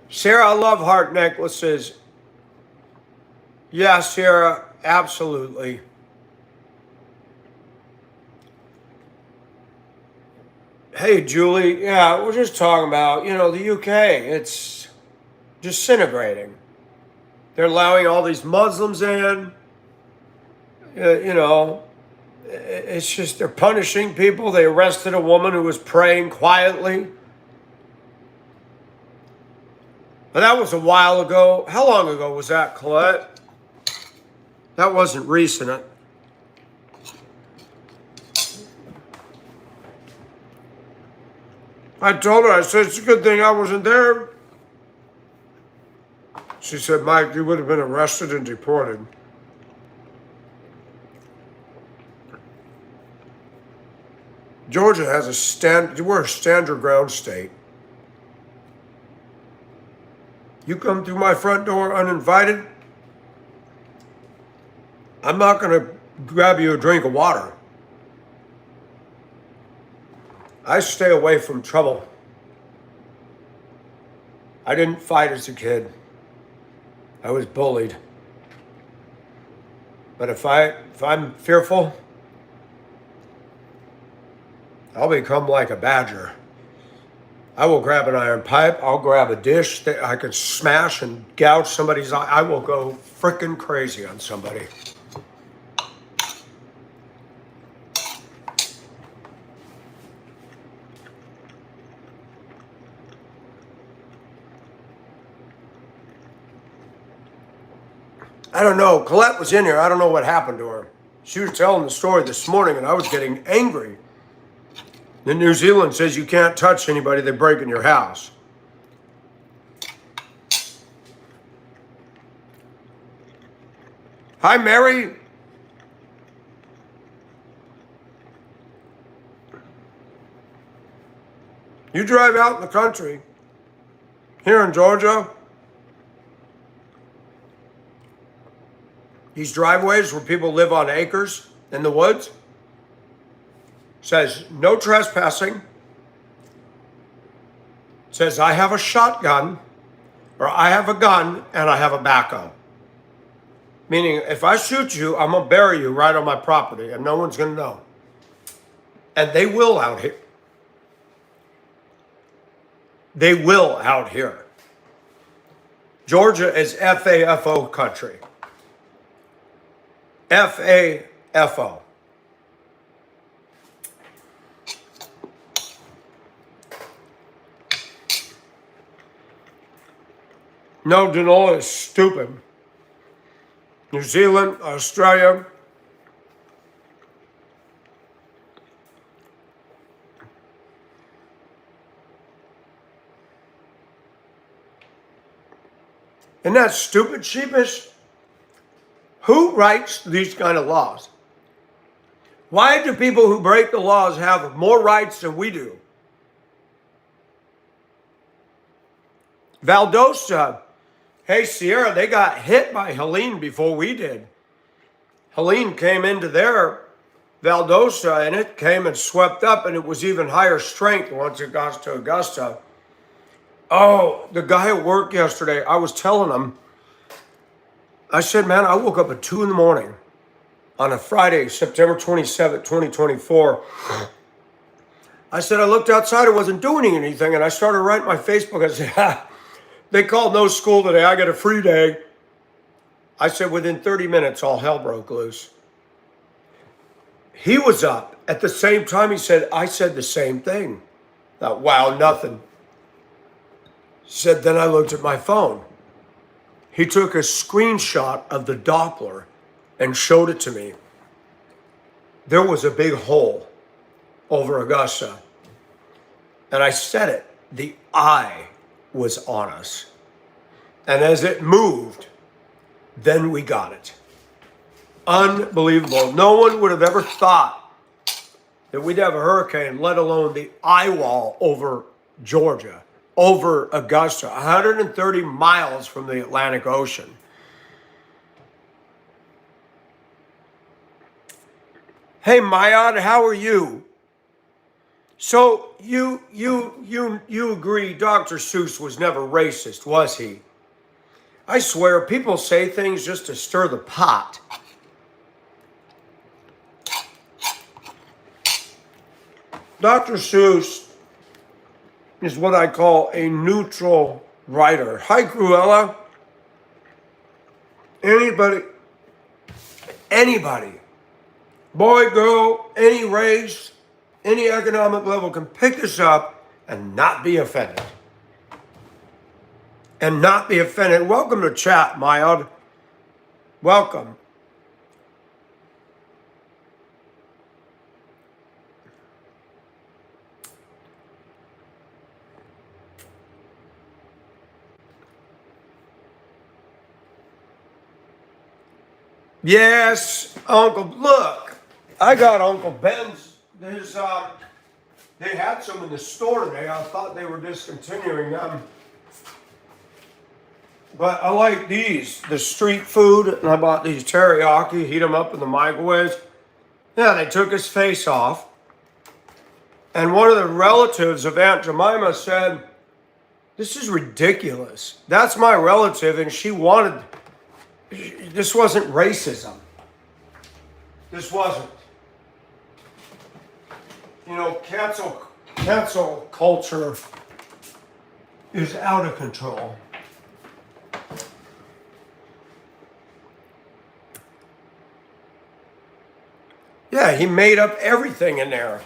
Sarah, I love heart necklaces. Yeah, Sarah, absolutely. Hey, Julie. Yeah, we're just talking about, the UK. It's disintegrating. They're allowing all these Muslims in. It's just they're punishing people. They arrested a woman who was praying quietly. But that was a while ago. How long ago was that, Colette? That wasn't recent. I told her, I said, it's a good thing I wasn't there. She said, Mike, you would have been arrested and deported. Georgia has we're a stand your ground state. You come through my front door uninvited, I'm not going to grab you a drink of water. I stay away from trouble. I didn't fight as a kid. I was bullied. But if I'm fearful, I'll become like a badger. I will grab an iron pipe. I'll grab a dish that I could smash and gouge somebody's eye. I will go frickin' crazy on somebody. I don't know. Colette was in here. I don't know what happened to her. She was telling the story this morning, and I was getting angry. Then New Zealand says you can't touch anybody that break in your house. Hi, Mary. You drive out in the country, here in Georgia, these driveways where people live on acres in the woods, says no trespassing, says I have a shotgun, or I have a gun and I have a backup. Meaning, if I shoot you, I'm going to bury you right on my property and no one's going to know. And they will out here. They will out here. Georgia is FAFO country. FAFO. No, Danola is stupid. New Zealand, Australia. Isn't that stupid, sheepish? Who writes these kind of laws? Why do people who break the laws have more rights than we do? Valdosta, hey, Sierra, they got hit by Helene before we did. Helene came into their Valdosta and it came and swept up, and it was even higher strength once it got to Augusta. Oh, the guy at work yesterday, I was telling him, I said, man, I woke up at 2 a.m. on a Friday, September 27th, 2024. I said, I looked outside, I wasn't doing anything, and I started writing my Facebook. I said, they called no school today, I got a free day. I said, within 30 minutes, all hell broke loose. He was up. At the same time, he said, I said the same thing. Thought, wow, nothing. Said, then I looked at my phone. He took a screenshot of the Doppler and showed it to me. There was a big hole over Augusta. And I said it, the eye was on us. And as it moved, then we got it. Unbelievable. No one would have ever thought that we'd have a hurricane, let alone the eye wall over Georgia, over Augusta, 130 miles from the Atlantic Ocean. Hey, Mayad, how are you? So you agree Dr. Seuss was never racist, was he? I swear, people say things just to stir the pot. Dr. Seuss is what I call a neutral writer. Hi, Cruella. Anybody, boy, girl, any race, any economic level can pick this up and not be offended. And not be offended. Welcome to chat, Mayad. Welcome. Yes, Uncle. Look, I got Uncle Ben's. They had some in the store today. I thought they were discontinuing them. But I like these, the street food, and I bought these teriyaki, heat them up in the microwave. Yeah, they took his face off. And one of the relatives of Aunt Jemima said, this is ridiculous. That's my relative, and she wanted, this wasn't racism. This wasn't. You know, cancel culture is out of control. Yeah, he made up everything in there.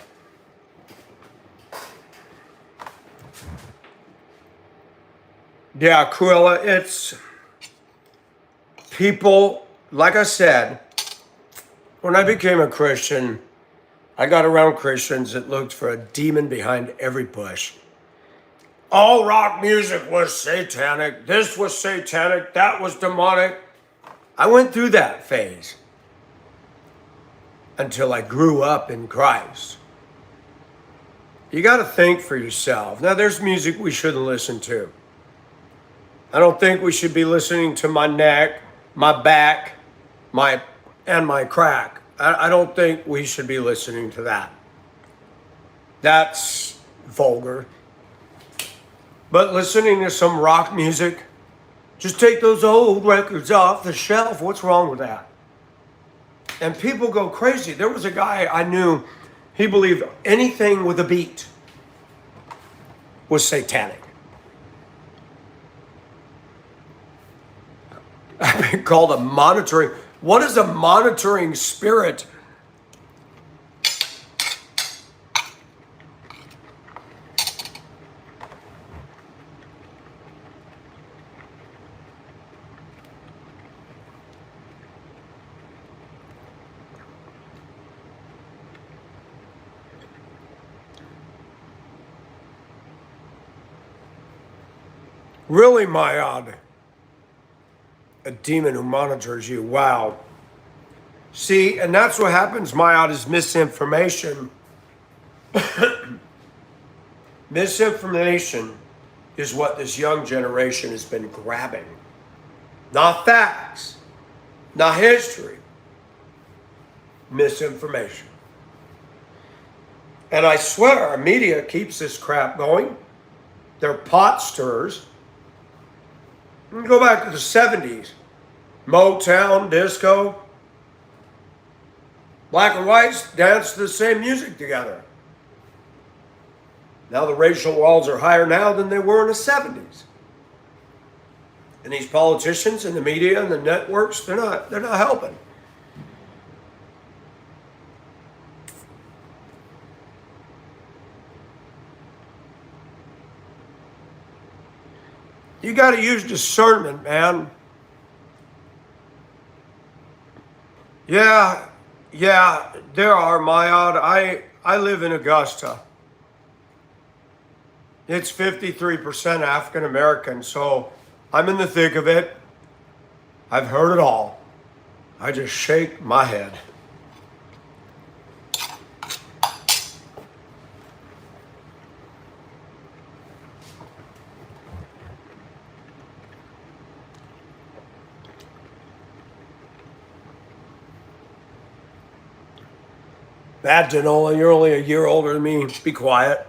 Yeah, Cruella, it's people, like I said, when I became a Christian, I got around Christians that looked for a demon behind every bush. All rock music was satanic. This was satanic. That was demonic. I went through that phase until I grew up in Christ. You got to think for yourself. Now, there's music we shouldn't listen to. I don't think we should be listening to my neck, my back, and my crack. I don't think we should be listening to that. That's vulgar. But listening to some rock music, just take those old records off the shelf. What's wrong with that? And people go crazy. There was a guy I knew, he believed anything with a beat was satanic. I've been called a monitoring. What is a monitoring spirit? Really, Mayad? A demon who monitors you. Wow. See, and that's what happens, Mayad, is misinformation. Misinformation is what this young generation has been grabbing. Not facts, not history. Misinformation. And I swear our media keeps this crap going. They're pot stirrers. Go back to the 70s. Motown, disco. Black and whites danced the same music together. Now the racial walls are higher now than they were in the 70s. And these politicians and the media and the networks, they're not helping. You got to use discernment, man. Yeah, there are, Mayad. I live in Augusta. It's 53% African American, so I'm in the thick of it. I've heard it all. I just shake my head. Bad, Danola, you're only a year older than me. Be quiet.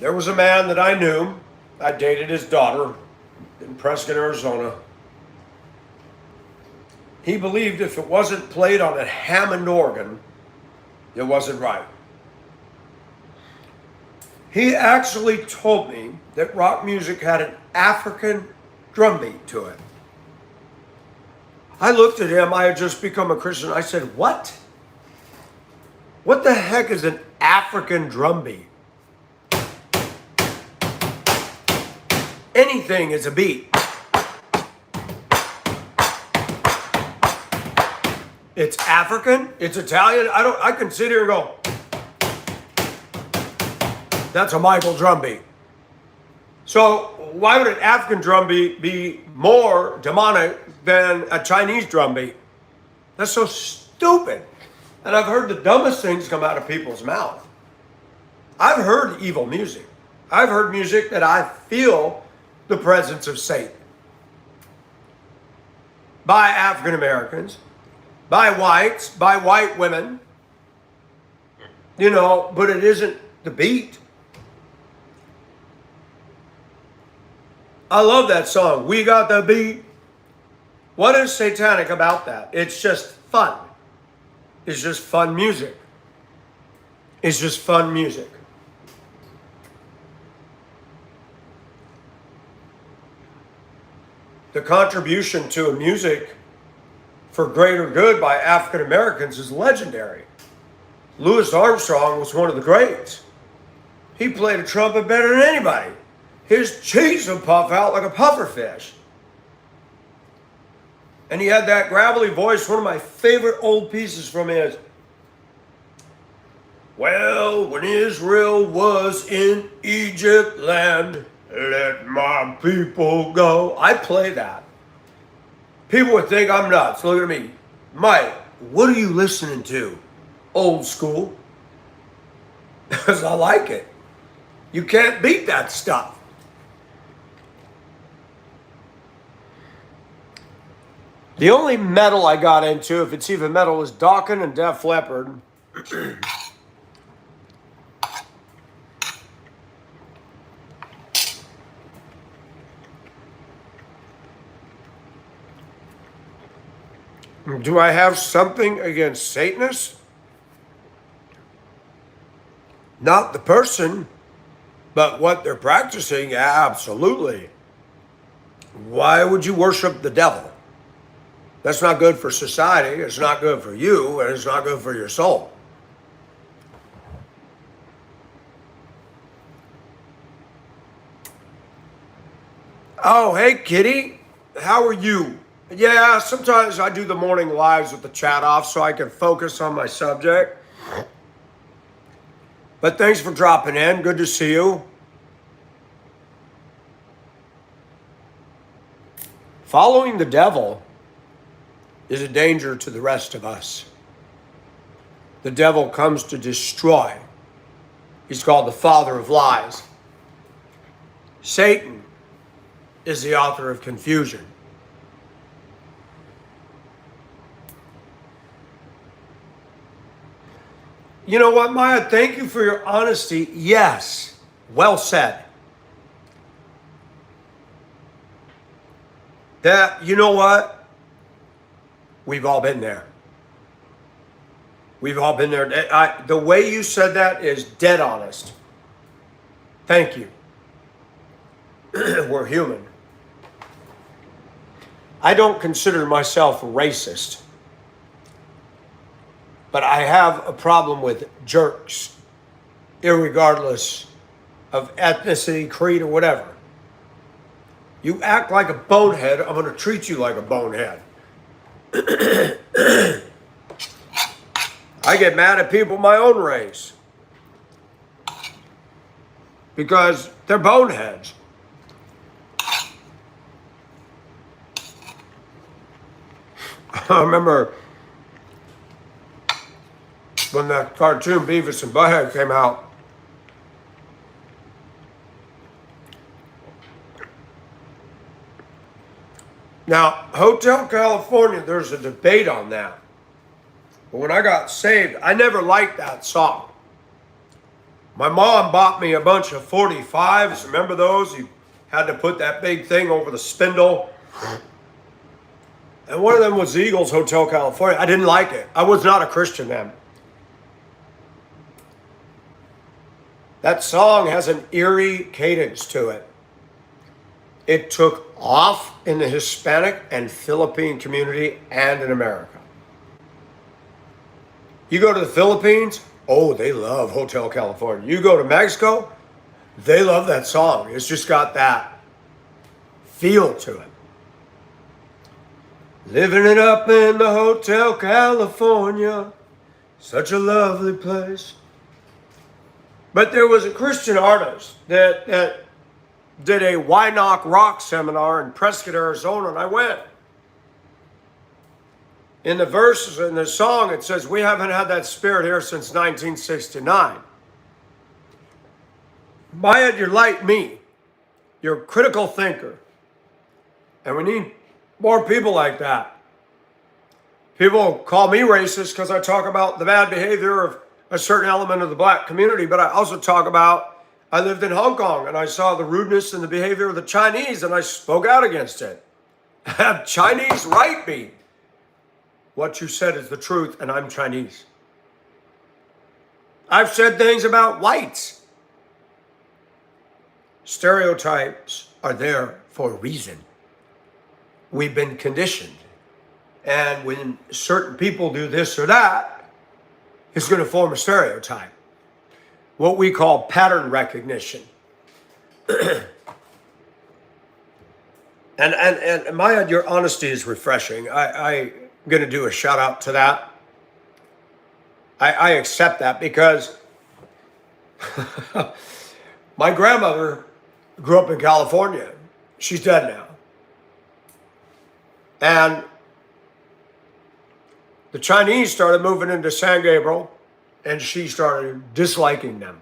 There was a man that I knew. I dated his daughter in Prescott, Arizona. He believed if it wasn't played on a Hammond organ, it wasn't right. He actually told me that rock music had an African drum beat to it. I looked at him, I had just become a Christian. I said, what? What the heck is an African drum beat? Anything is a beat. It's African, it's Italian. I can sit here and go, that's a Michael drum beat. So why would an African drum beat be more demonic than a Chinese drum beat? That's so stupid. And I've heard the dumbest things come out of people's mouth. I've heard evil music. I've heard music that I feel the presence of Satan. By African Americans, by whites, by white women, but it isn't the beat. I love that song, We Got the Beat. What is satanic about that? It's just fun. It's just fun music. It's just fun music. The contribution to a music for greater good by African Americans is legendary. Louis Armstrong was one of the greats. He played a trumpet better than anybody. His cheeks would puff out like a pufferfish. And he had that gravelly voice. One of my favorite old pieces from him is, Well, when Israel was in Egypt land, let my people go. I play that. People would think I'm nuts. Look at me. Mike, what are you listening to? Old school. Because I like it. You can't beat that stuff. The only metal I got into, if it's even metal, is Dokken and Def Leppard. Do I have something against Satanists? Not the person, but what they're practicing, absolutely. Why would you worship the devil? That's not good for society, it's not good for you, and it's not good for your soul. Oh, hey, Kitty. How are you? Yeah, sometimes I do the morning lives with the chat off so I can focus on my subject. But thanks for dropping in. Good to see you. Following the devil is a danger to the rest of us. The devil comes to destroy. He's called the father of lies. Satan is the author of confusion. You know what, Maya? Thank you for your honesty. Yes, well said. That, you know what? We've all been there. We've all been there. The way you said that is dead honest. Thank you. We're human. I don't consider myself racist, but I have a problem with jerks, irregardless of ethnicity, creed, or whatever. You act like a bonehead, I'm going to treat you like a bonehead. I get mad at people my own race because they're boneheads. I remember when that cartoon Beavis and Butthead came out. Now, Hotel California, there's a debate on that. But when I got saved, I never liked that song. My mom bought me a bunch of 45s. Remember those? You had to put that big thing over the spindle. And one of them was the Eagles Hotel California. I didn't like it. I was not a Christian then. That song has an eerie cadence to it. It took off in the Hispanic and Philippine community and in America. You go to the Philippines, oh, they love Hotel California. You go to Mexico, they love that song. It's just got that feel to it. Living it up in the Hotel California, such a lovely place. But there was a Christian artist that did a Why Knock Rock seminar in Prescott, Arizona, and I went. In the verses in the song, it says, we haven't had that spirit here since 1969. Maya, you're like me. You're a critical thinker. And we need more people like that. People call me racist because I talk about the bad behavior of a certain element of the black community, but I also talk about, I lived in Hong Kong and I saw the rudeness and the behavior of the Chinese and I spoke out against it. Have Chinese write me. What you said is the truth and I'm Chinese. I've said things about whites. Stereotypes are there for a reason. We've been conditioned. And when certain people do this or that, it's going to form a stereotype. What we call pattern recognition. and Maya, your honesty is refreshing. I'm going to do a shout out to that. I accept that because My grandmother grew up in California. She's dead now. And the Chinese started moving into San Gabriel, and she started disliking them.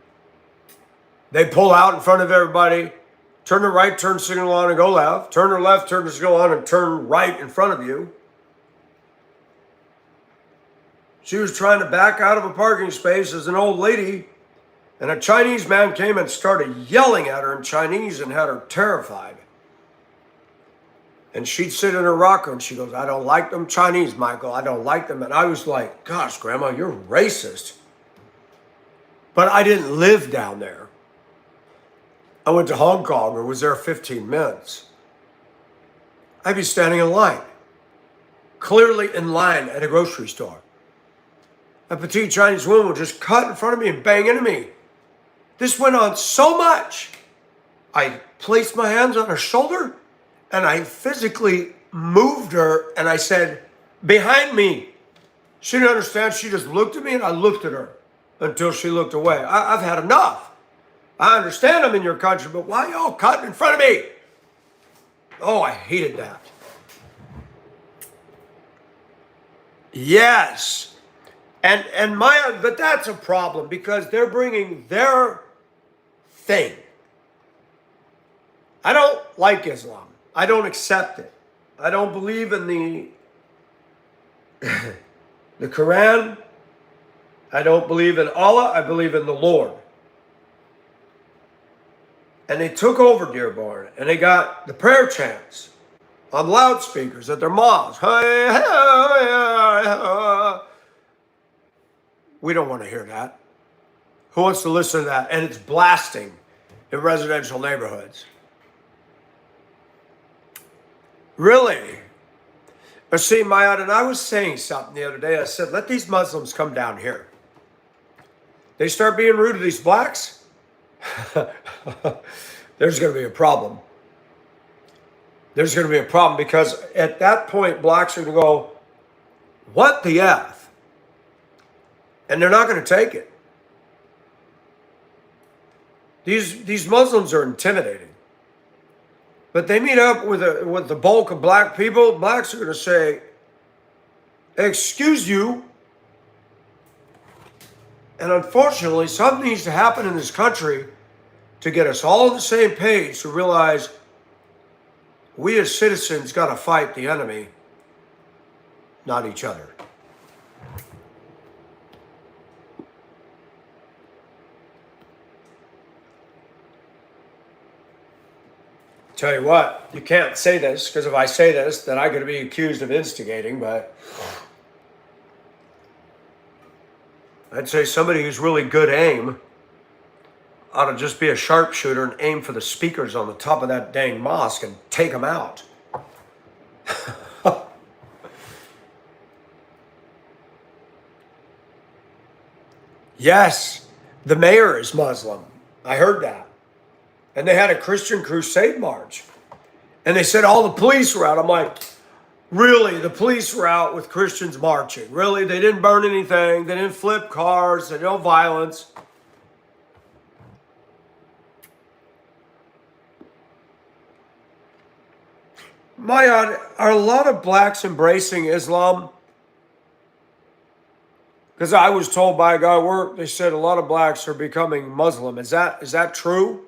They pull out in front of everybody, turn to right, turn signal on and go left, turn to left, turn the signal on and turn right in front of you. She was trying to back out of a parking space as an old lady, and a Chinese man came and started yelling at her in Chinese and had her terrified. And she'd sit in her rocker and she goes, I don't like them Chinese, Michael. I don't like them. And I was like, gosh, Grandma, you're racist. But I didn't live down there. I went to Hong Kong and was there 15 minutes. I'd be standing in line, clearly in line at a grocery store. A petite Chinese woman would just cut in front of me and bang into me. This went on so much. I placed my hands on her shoulder and I physically moved her and I said, behind me. She didn't understand. She just looked at me and I looked at her until she looked away. I've had enough. I understand I'm in your country, but why y'all cutting in front of me? Oh, I hated that. Yes. But that's a problem because they're bringing their thing. I don't like Islam. I don't accept it. I don't believe in the Quran. I don't believe in Allah. I believe in the Lord. And they took over Dearborn and they got the prayer chants on loudspeakers at their mosques. We don't want to hear that. Who wants to listen to that? And it's blasting in residential neighborhoods. Really? But see, Mayad, and I was saying something the other day. I said, let these Muslims come down here. They start being rude to these blacks. There's going to be a problem. There's going to be a problem because at that point, blacks are going to go, what the F? And they're not going to take it. These Muslims are intimidating. But they meet up with the bulk of black people. Blacks are going to say, excuse you. And unfortunately, something needs to happen in this country to get us all on the same page to realize we as citizens got to fight the enemy, not each other. Tell you what, you can't say this because if I say this, then I'm going to be accused of instigating, but I'd say somebody who's really good aim ought to just be a sharpshooter and aim for the speakers on the top of that dang mosque and take them out. Yes, the mayor is Muslim. I heard that. And they had a Christian crusade march. And they said all the police were out. I'm like, really? The police were out with Christians marching? Really? They didn't burn anything. They didn't flip cars. There's no violence. Mayad, are a lot of blacks embracing Islam? Because I was told by a guy at work, they said a lot of blacks are becoming Muslim. Is that true?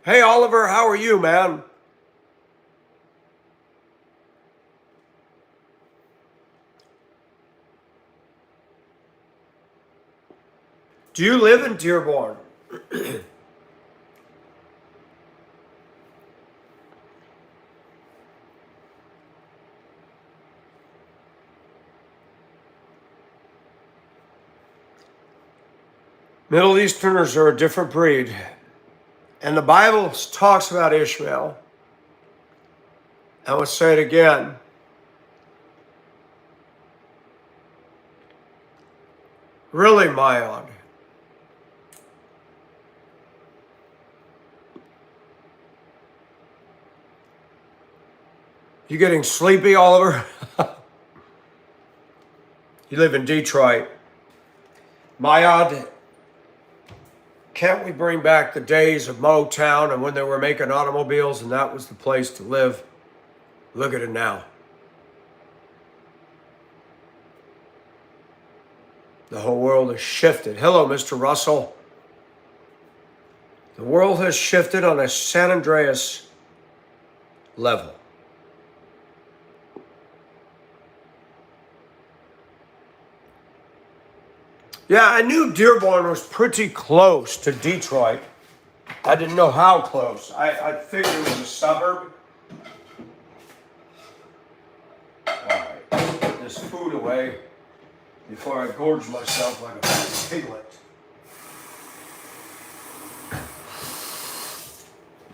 Hey, Oliver, how are you, man? Do you live in Dearborn? Middle Easterners are a different breed. And the Bible talks about Ishmael. I will say it again. Really, Mayad. You getting sleepy, Oliver? You live in Detroit. Mayad, can't we bring back the days of Motown and when they were making automobiles and that was the place to live? Look at it now. The whole world has shifted. Hello, Mr. Russell. The world has shifted on a San Andreas level. Yeah, I knew Dearborn was pretty close to Detroit. I didn't know how close. I figured it was a suburb. All right, put this food away before I gorge myself like a piglet.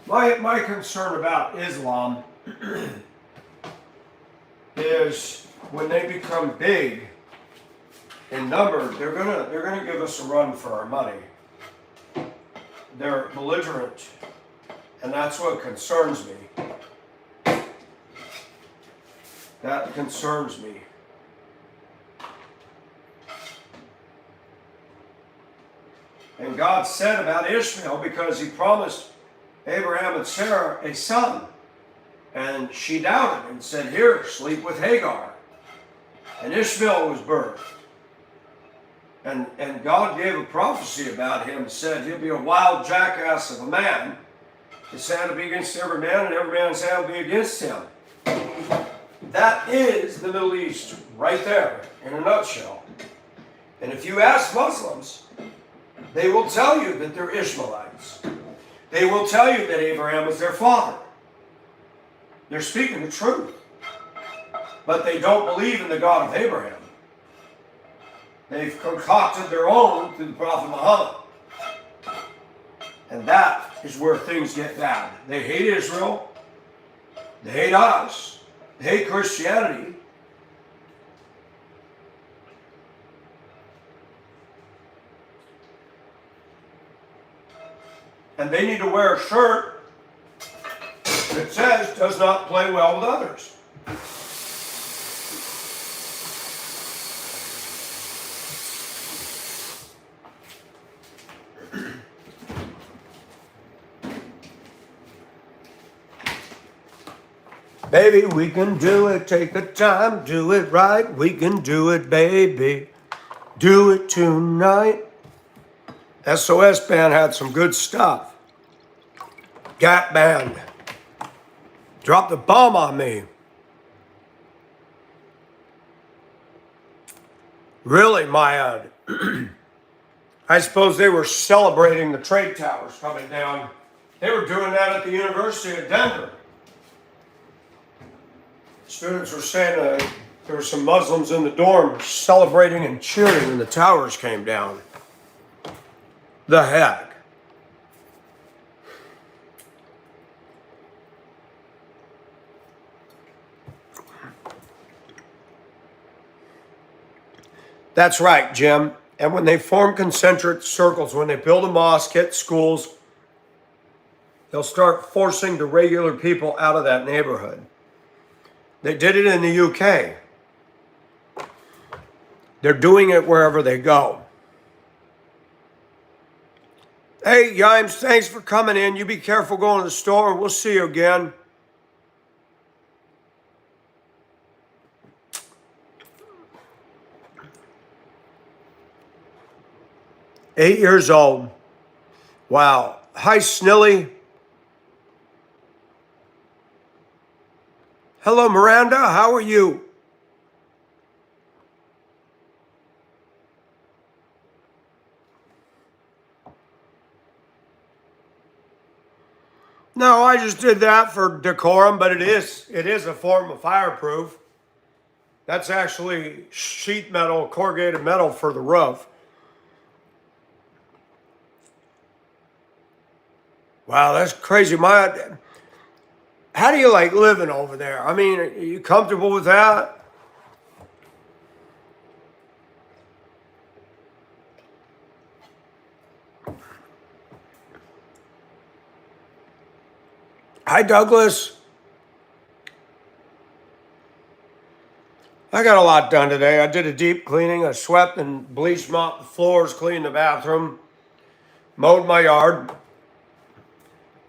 My concern about Islam is when they become big in number, they're gonna give us a run for our money. They're belligerent, and that's what concerns me. That concerns me. And God said about Ishmael, because he promised Abraham and Sarah a son, and she doubted and said, "Here, sleep with Hagar." And Ishmael was birthed. And God gave a prophecy about him, said he'll be a wild jackass of a man. His hand will be against every man, and every man's hand will be against him. That is the Middle East right there in a nutshell. And if you ask Muslims, they will tell you that they're Ishmaelites. They will tell you that Abraham was their father. They're speaking the truth. But they don't believe in the God of Abraham. They've concocted their own through the Prophet Muhammad. And that is where things get bad. They hate Israel. They hate us. They hate Christianity. And they need to wear a shirt that says, "Does not play well with others." Baby, we can do it. Take the time, do it right. We can do it, baby. Do it tonight. SOS Band had some good stuff. Gap Band dropped the bomb on me. Really, Maya? I suppose they were celebrating the trade towers coming down. They were doing that at the University of Denver. Students were saying there were some Muslims in the dorm celebrating and cheering when the towers came down. The heck? That's right, Jim. And when they form concentric circles, when they build a mosque, hit schools, they'll start forcing the regular people out of that neighborhood. They did it in the UK. They're doing it wherever they go. Hey, Yimes, thanks for coming in. You be careful going to the store. We'll see you again. Eight years old. Wow. Hi, Snilly. Hello, Miranda. How are you? No, I just did that for decorum, but it is a form of fireproof. That's actually sheet metal, corrugated metal for the roof. Wow, that's crazy. How do you like living over there? I mean, are you comfortable with that? Hi, Douglas. I got a lot done today. I did a deep cleaning. I swept and bleached, mopped the floors, cleaned the bathroom, mowed my yard.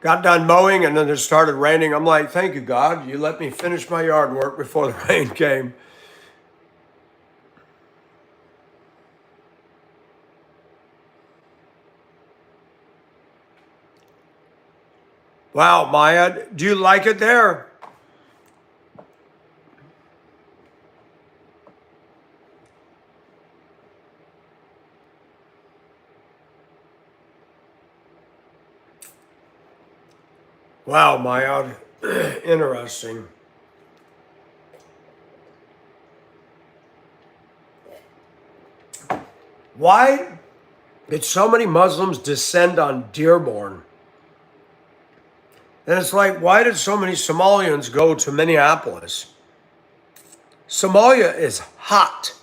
Got done mowing and then it started raining. I'm like, thank you, God. You let me finish my yard work before the rain came. Wow, Maya, do you like it there? Wow, Maya, interesting. Why did so many Muslims descend on Dearborn? And it's like, why did so many Somalians go to Minneapolis? Somalia is hot.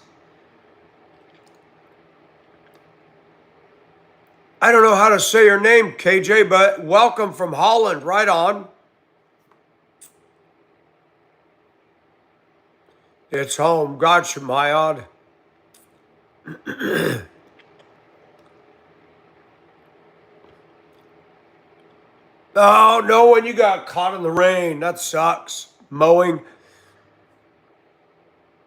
I don't know how to say your name, KJ, but welcome from Holland, right on. It's home. Gotcha, Mayad. Oh, no, when you got caught in the rain, that sucks. Mowing.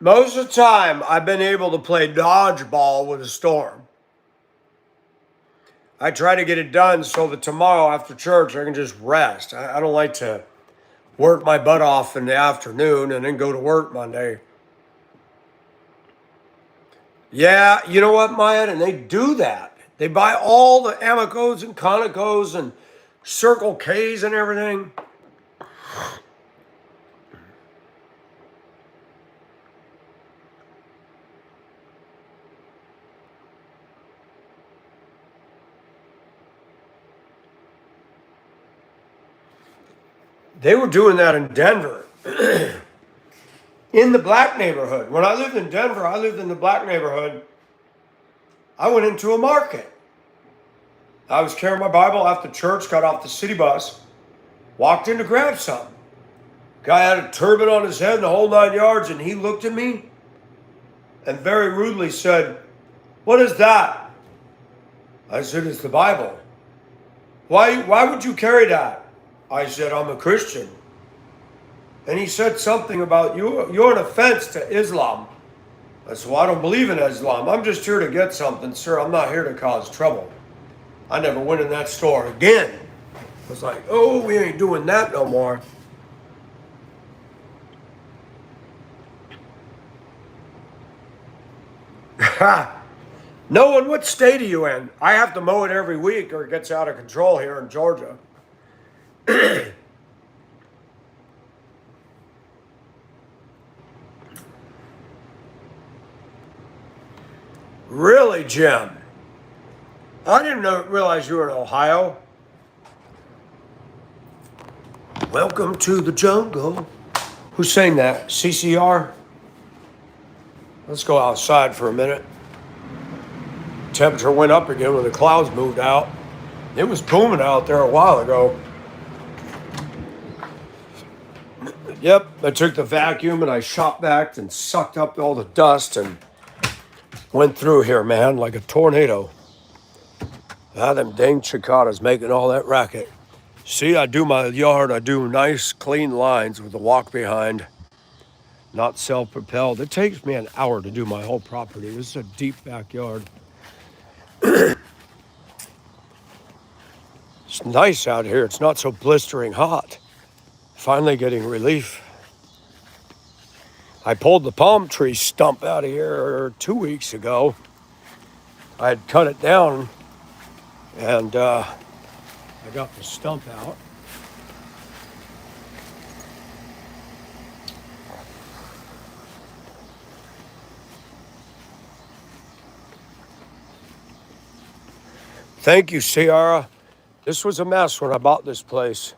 Most of the time, I've been able to play dodgeball with a storm. I try to get it done so that tomorrow after church, I can just rest. I don't like to work my butt off in the afternoon and then go to work Monday. Yeah, you know what, Maya? And they do that. They buy all the Amicos and Conocos and Circle K's and everything. They were doing that in Denver. In the black neighborhood. When I lived in Denver, I lived in the black neighborhood. I went into a market. I was carrying my Bible after church, got off the city bus, walked in to grab something. Guy had a turban on his head and the whole 9 yards, and he looked at me and very rudely said, "What is that?" I said, "It's the Bible." Why would you carry that?" I said, "I'm a Christian." And he said something about, you're an offense to Islam. I said, "Well, I don't believe in Islam. I'm just here to get something, sir. I'm not here to cause trouble." I never went in that store again. It was like, oh, we ain't doing that no more. Noah, what state are you in? I have to mow it every week or it gets out of control here in Georgia. Really, Jim? I didn't realize you were in Ohio. Welcome to the jungle. Who sang that? CCR? Let's go outside for a minute. Temperature went up again when the clouds moved out. It was booming out there a while ago. Yep, I took the vacuum and I shot back and sucked up all the dust and went through here, man, like a tornado. Ah, them dang cicadas making all that racket. See, I do my yard, I do nice, clean lines with the walk behind, not self-propelled. It takes me an hour to do my whole property. This is a deep backyard. It's nice out here. It's not so blistering hot. Finally getting relief. I pulled the palm tree stump out of here 2 weeks ago. I had cut it down and I got the stump out. Thank you, Ciara. This was a mess when I bought this place.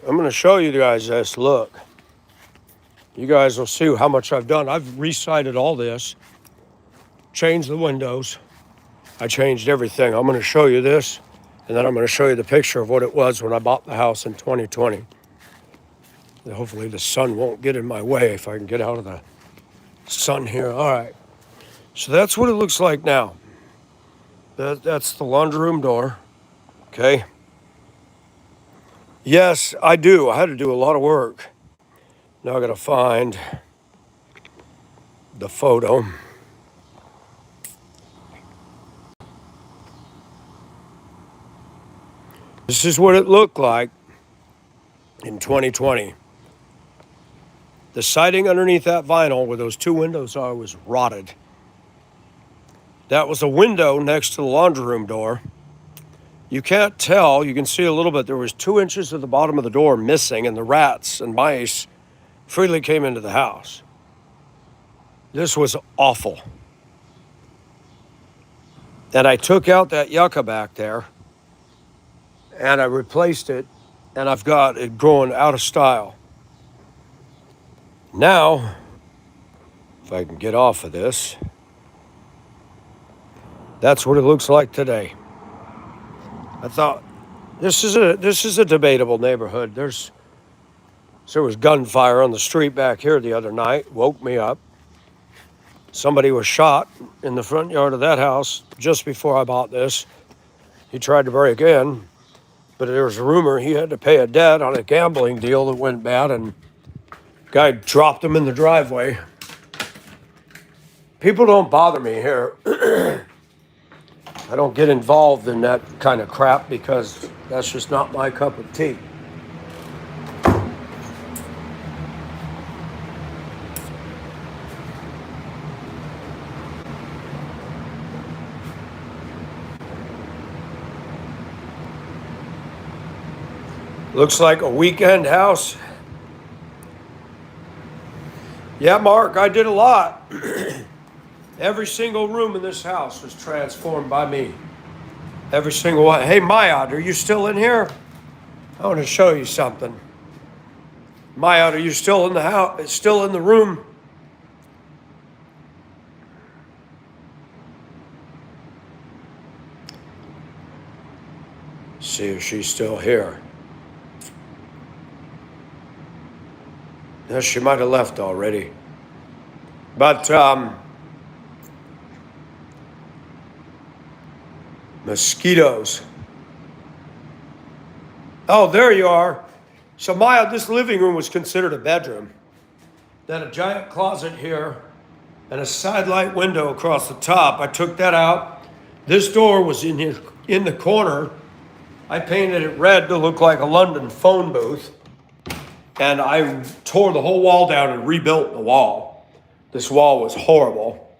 I'm going to show you guys this. Look. You guys will see how much I've done. I've re-sided all this, changed the windows. I changed everything. I'm going to show you this, and then I'm going to show you the picture of what it was when I bought the house in 2020. And hopefully the sun won't get in my way if I can get out of the sun here. All right. So that's what it looks like now. That's the laundry room door. Okay. Yes, I do. I had to do a lot of work. Now I got to find the photo. This is what it looked like in 2020. The siding underneath that vinyl where those two windows are was rotted. That was a window next to the laundry room door. You can't tell, you can see a little bit. There was 2 inches of the bottom of the door missing, and the rats and mice freely came into the house. This was awful. And I took out that yucca back there, and I replaced it, and I've got it growing out of style. Now, if I can get off of this, that's what it looks like today. I thought this is a debatable neighborhood. There was gunfire on the street back here the other night. Woke me up. Somebody was shot in the front yard of that house just before I bought this. He tried to break in, but there was a rumor he had to pay a debt on a gambling deal that went bad, and guy dropped him in the driveway. People don't bother me here. I don't get involved in that kind of crap because that's just not my cup of tea. Looks like a weekend house. Yeah, Mark, I did a lot. Every single room in this house was transformed by me. Every single one. Hey, Mayad, are you still in here? I want to show you something. Mayad, are you still in the house? Still in the room? See if she's still here. No, she might have left already. But, mosquitoes. Oh, there you are. So Maya, this living room was considered a bedroom. Then a giant closet here and a side light window across the top. I took that out. This door was in the corner. I painted it red to look like a London phone booth. And I tore the whole wall down and rebuilt the wall. This wall was horrible.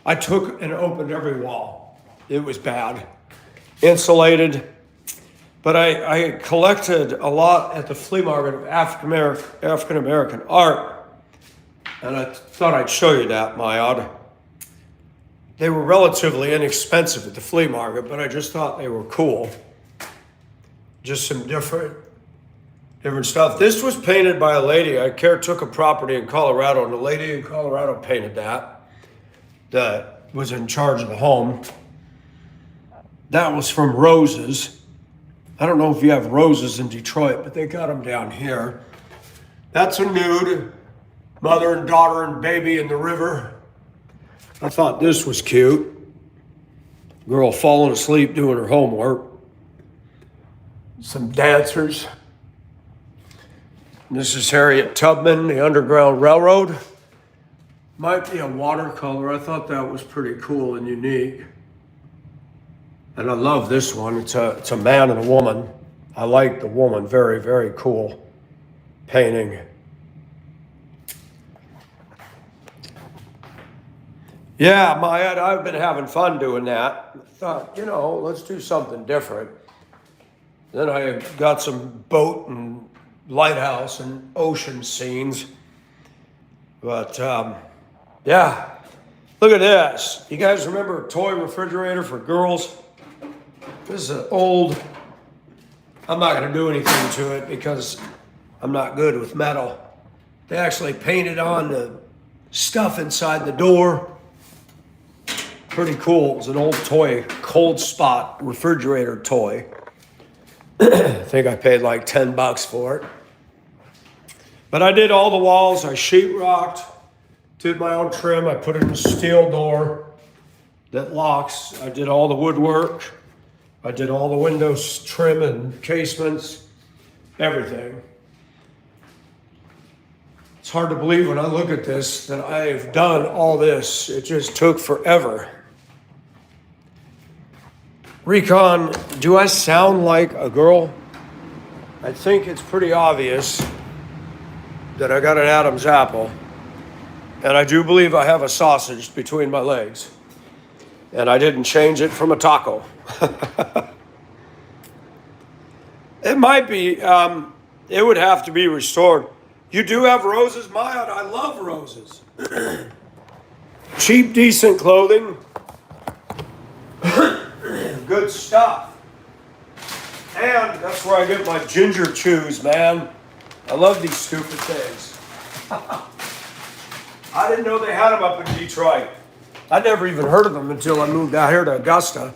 I took and opened every wall. It was bad. Insulated. But I collected a lot at the flea market of African American art. And I thought I'd show you that, Mayad. They were relatively inexpensive at the flea market, but I just thought they were cool. Just some different stuff. This was painted by a lady. I took a property in Colorado, and the lady in Colorado painted that was in charge of the home. That was from Roses. I don't know if you have Roses in Detroit, but they got them down here. That's a nude, mother and daughter and baby in the river. I thought this was cute. Girl falling asleep doing her homework. Some dancers. This is Harriet Tubman, the Underground Railroad. Might be a watercolor. I thought that was pretty cool and unique. And I love this one. It's a man and a woman. I like the woman. Very, very cool painting. Yeah, I've been having fun doing that. I thought, let's do something different. Then I got some boat and lighthouse and ocean scenes. But, yeah, look at this. You guys remember a toy refrigerator for girls? This is an old, I'm not going to do anything to it because I'm not good with metal. They actually painted on the stuff inside the door. Pretty cool. It was an old toy, Cold Spot refrigerator toy. I think I paid like $10 for it. But I did all the walls. I sheetrocked, Did my own trim. I put in a steel door that locks. I did all the woodwork. I did all the windows trim and casements, everything. It's hard to believe when I look at this that I've done all this. It just took forever. Recon, do I sound like a girl? I think it's pretty obvious that I got an Adam's apple. And I do believe I have a sausage between my legs. And I didn't change it from a taco. It might be, it would have to be restored. You do have roses, Maya? I love roses. Cheap, decent clothing. Good stuff. And that's where I get my ginger chews, man. I love these stupid things. I didn't know they had them up in Detroit. I'd never even heard of them until I moved out here to Augusta.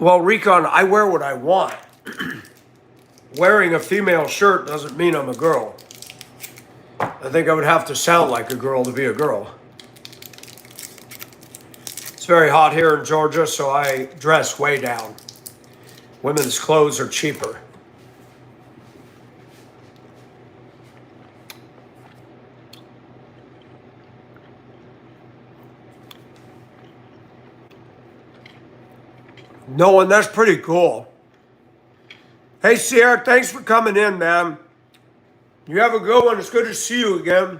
Well, Recon, I wear what I want. Wearing a female shirt doesn't mean I'm a girl. I think I would have to sound like a girl to be a girl. It's very hot here in Georgia, so I dress way down. Women's clothes are cheaper. No, and that's pretty cool. Hey, Sierra, thanks for coming in, man. You have a good one. It's good to see you again.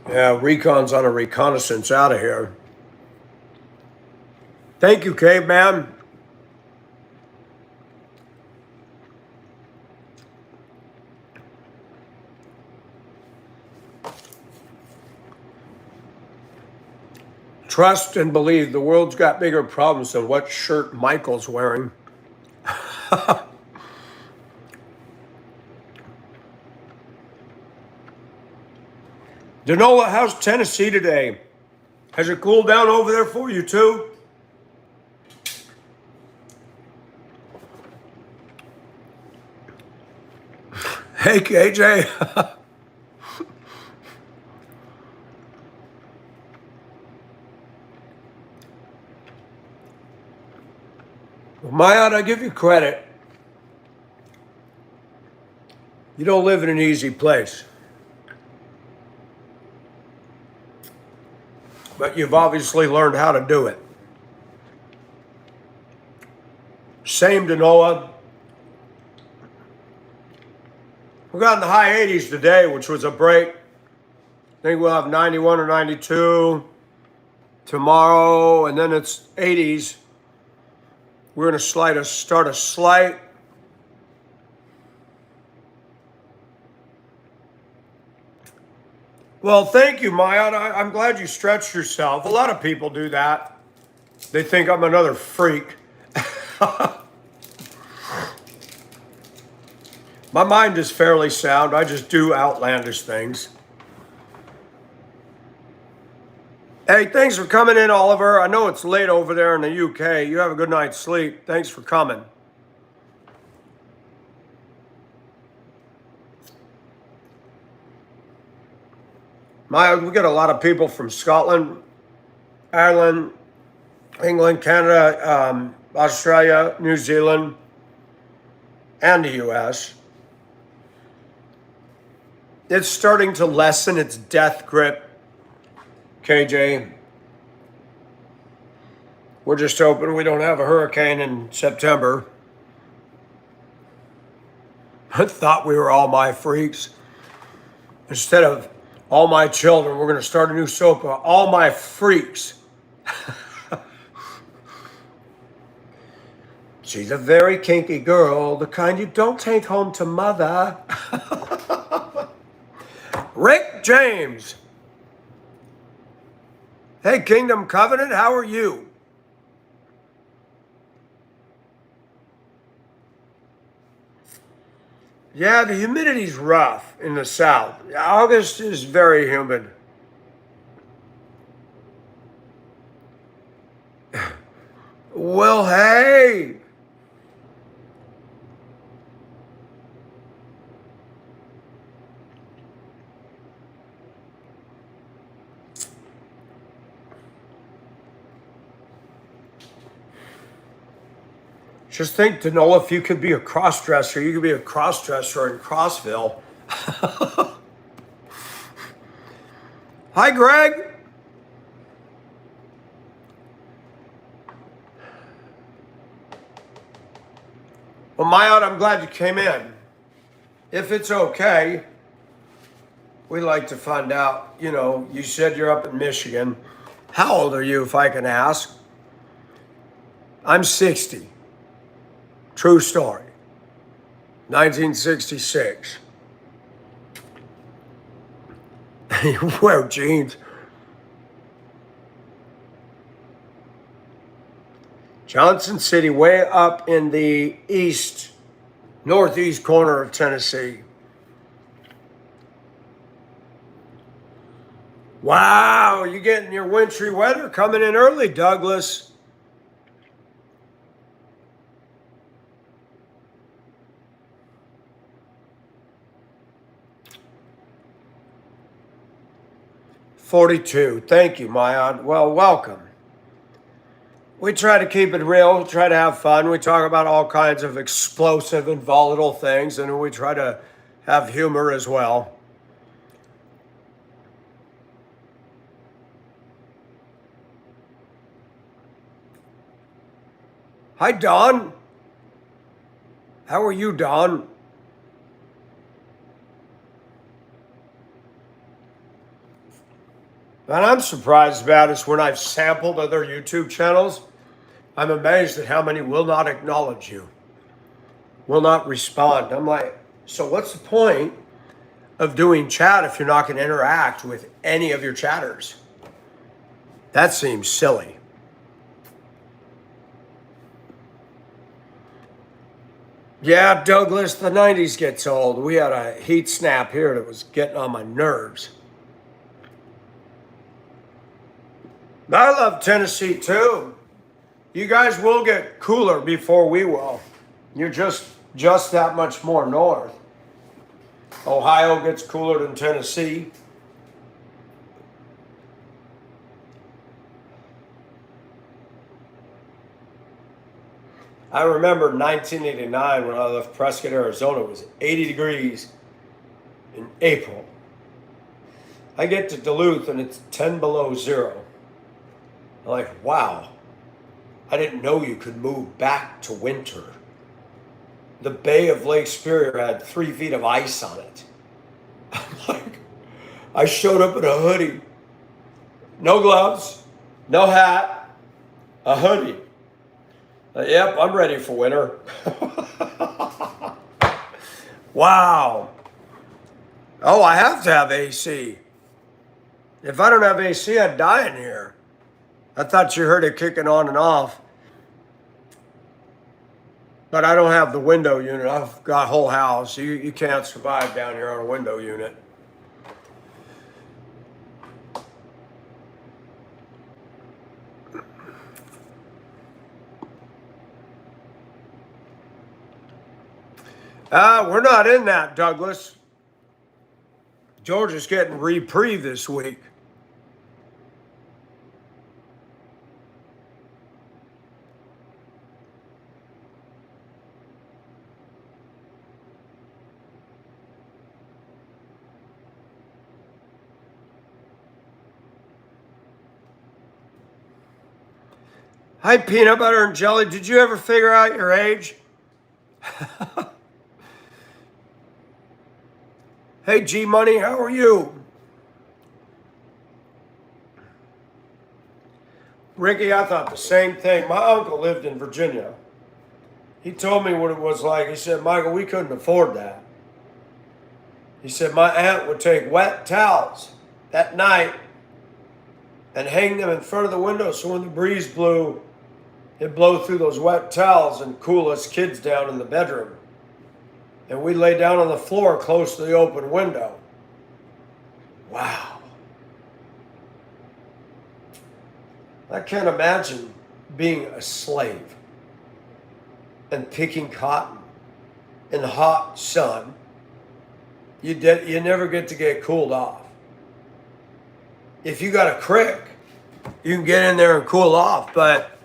Yeah, Recon's on a reconnaissance out of here. Thank you, Caveman. Trust and believe the world's got bigger problems than what shirt Michael's wearing. Danola, how's Tennessee today? Has it cooled down over there for you too? Hey, KJ. Maya, I give you credit. You don't live in an easy place. But you've obviously learned how to do it. Same to Noah. We got in the high 80s today, which was a break. I think we'll have 91 or 92 tomorrow, and then it's 80s. We're going to start a slight. Well, thank you, Maya. I'm glad you stretched yourself. A lot of people do that. They think I'm another freak. My mind is fairly sound. I just do outlandish things. Hey, thanks for coming in, Oliver. I know it's late over there in the UK. You have a good night's sleep. Thanks for coming. Maya, we get a lot of people from Scotland, Ireland, England, Canada, Australia, New Zealand, and the US. It's starting to lessen its death grip, KJ. We're just hoping we don't have a hurricane in September. I thought we were all my freaks. Instead of all my children, we're going to start a new soap, All My Freaks. She's a very kinky girl, the kind you don't take home to mother. Rick James. Hey, Kingdom Covenant, how are you? Yeah, the humidity's rough in the south. August is very humid. Well, hey. Just think, Danola, if you could be a cross-dresser, you could be a cross-dresser in Crossville. Hi, Greg. Well, Mayat, I'm glad you came in. If it's okay, we'd like to find out, you said you're up in Michigan. How old are you, if I can ask? I'm 60. True story. 1966. You wear jeans. Johnson City, way up in the northeast corner of Tennessee. Wow, you getting your wintry weather coming in early, Douglas. "42. Thank you, Mayan. Well, welcome. We try to keep it real, try to have fun. We talk about all kinds of explosive and volatile things, and we try to have humor as well. Hi, Don. How are you, Don? And I'm surprised about is when I've sampled other YouTube channels, I'm amazed at how many will not acknowledge you, will not respond. I'm like, so what's the point of doing chat if you're not going to interact with any of your chatters? That seems silly. Yeah, Douglas, the 90s gets old. We had a heat snap here that was getting on my nerves. I love Tennessee too. You guys will get cooler before we will. You're just that much more north. Ohio gets cooler than Tennessee. I remember 1989 when I left Prescott, Arizona. It was 80 degrees in April. I get to Duluth and it's 10 below zero. I'm like, wow, I didn't know you could move back to winter. The bay of Lake Superior had 3 feet of ice on it. I'm like, I showed up in a hoodie, no gloves, no hat, a hoodie. Yep, I'm ready for winter. Wow. Oh, I have to have AC. If I don't have AC, I'd die in here. I thought you heard it kicking on and off. But I don't have the window unit. I've got whole house. You can't survive down here on a window unit. We're not in that, Douglas. Georgia's getting reprieve this week. Hi, Peanut Butter and Jelly. Did you ever figure out your age? Hey, G Money, how are you? Ricky, I thought the same thing. My uncle lived in Virginia. He told me what it was like. He said, Michael, we couldn't afford that. He said, my aunt would take wet towels at night and hang them in front of the window so when the breeze blew, it'd blow through those wet towels and cool us kids down in the bedroom. And we'd lay down on the floor close to the open window. Wow. I can't imagine being a slave and picking cotton in the hot sun. You never get to get cooled off. If you got a creek, you can get in there and cool off, but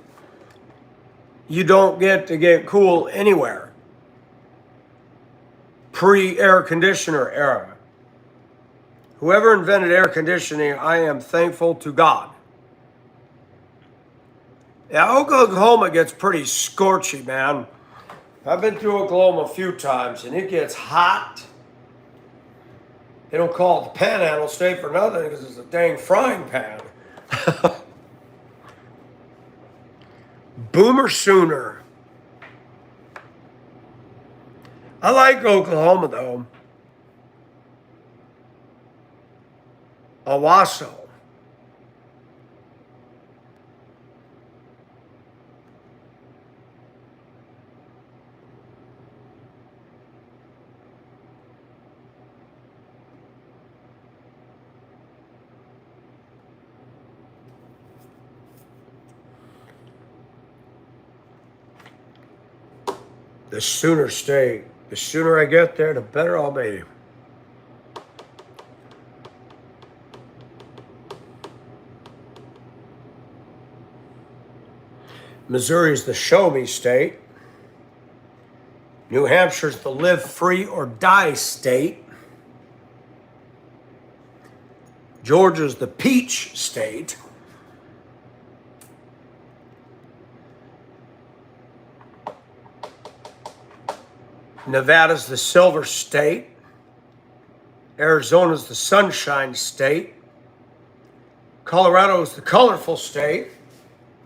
you don't get to get cool anywhere. Pre-air conditioner era. Whoever invented air conditioning, I am thankful to God. Yeah, Oklahoma gets pretty scorchy, man. I've been through Oklahoma a few times, and it gets hot. They don't call it the Panhandle State for nothing because it's a dang frying pan. Boomer Sooner. I like Oklahoma, though. Owasso. The Sooner State. The sooner I get there, the better I'll be. Missouri's the show me state. New Hampshire's the live free or die state. Georgia's the peach state. Nevada's the silver state. Arizona's the sunshine state. Colorado's the colorful state.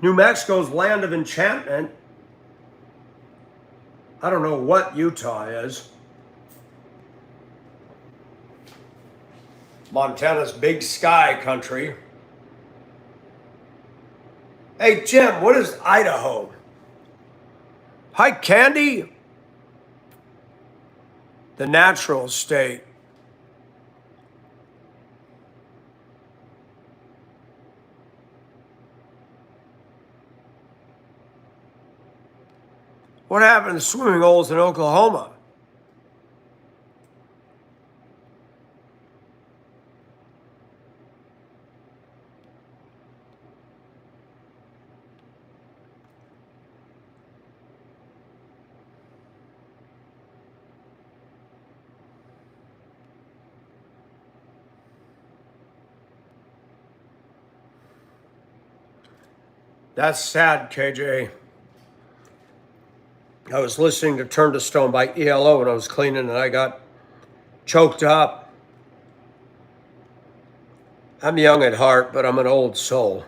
New Mexico's land of enchantment. I don't know what Utah is. Montana's big sky country. Hey, Jim, what is Idaho? Hi, Candy. The natural state. What happened to swimming holes in Oklahoma? That's sad, KJ. I was listening to Turn to Stone by ELO when I was cleaning and I got choked up. I'm young at heart, but I'm an old soul.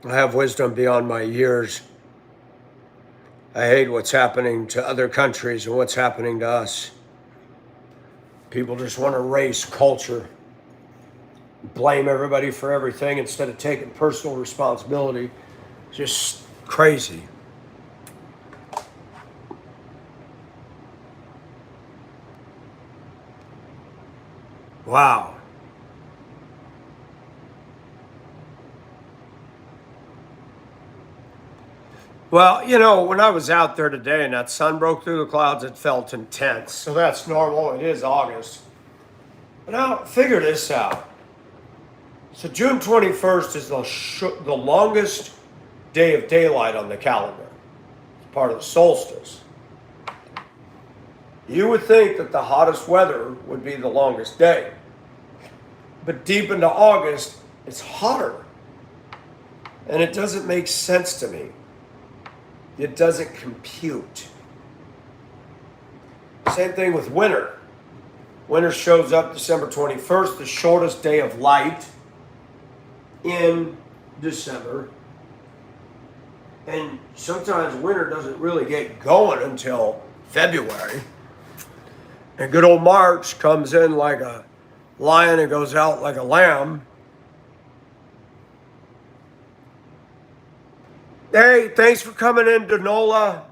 I have wisdom beyond my years. I hate what's happening to other countries and what's happening to us. People just want to race culture, blame everybody for everything instead of taking personal responsibility. Just crazy. Wow. Well, you know, when I was out there today and that sun broke through the clouds, it felt intense. So that's normal. It is August. But now, figure this out. So June 21st is the longest day of daylight on the calendar. It's part of the solstice. You would think that the hottest weather would be the longest day. But deep into August, it's hotter. And it doesn't make sense to me. It doesn't compute. Same thing with winter. Winter shows up December 21st, the shortest day of light in December. And sometimes winter doesn't really get going until February. And good old March comes in like a lion and goes out like a lamb. Hey, thanks for coming in, Danola.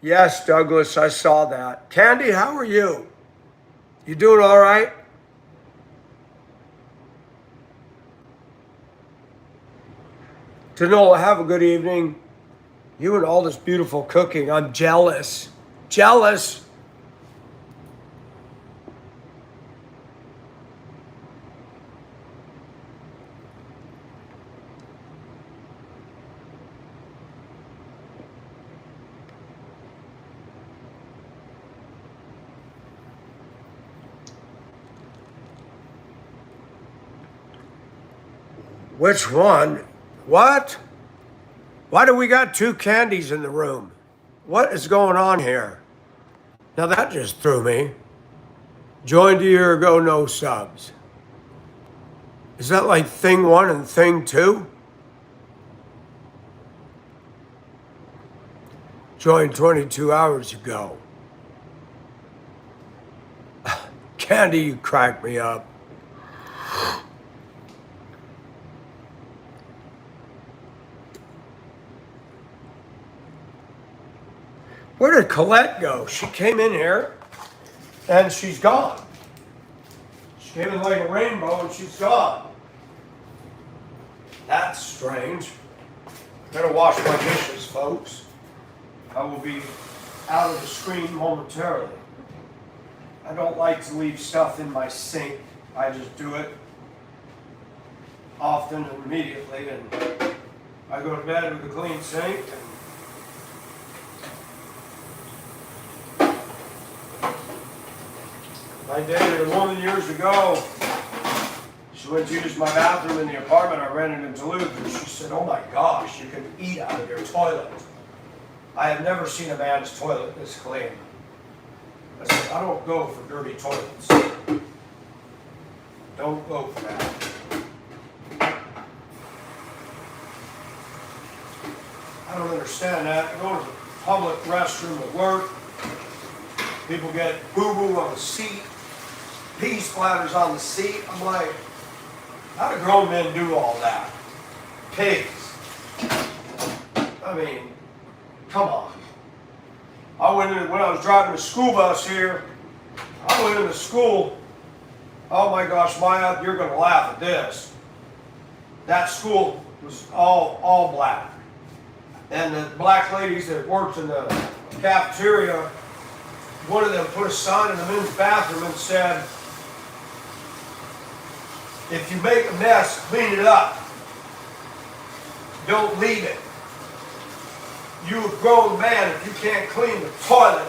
Yes, Douglas, I saw that. Candy, how are you? You doing all right? Tanola, have a good evening. You and all this beautiful cooking. I'm jealous. Jealous. Which one? What? Why do we got two candies in the room? What is going on here? Now that just threw me. Joined a year ago, no subs. Is that like thing one and thing two? Joined 22 hours ago. Candy, you crack me up. Where did Colette go? She came in here and she's gone. She came in like a rainbow and she's gone. That's strange. Gotta wash my dishes, folks. I will be out of the screen momentarily. I don't like to leave stuff in my sink. I just do it often and immediately, and I go to bed with a clean sink. I dated a woman years ago. She went to use my bathroom in the apartment I rented in Duluth, and she said, "Oh my gosh, you can eat out of your toilet." I have never seen a man's toilet this clean. I said, I don't go for dirty toilets. Don't go for that. I don't understand that. I go to the public restroom at work. People get boo-boo on the seat. Pee splatters on the seat. I'm like, how do grown men do all that? Pigs. I mean, come on. When I was driving the school bus here, I went into school. Oh my gosh, Maya, you're going to laugh at this. That school was all black. And the black ladies that worked in the cafeteria, one of them put a sign in the men's bathroom and said, "If you make a mess, clean it up. Don't leave it. You a grown man, if you can't clean the toilet,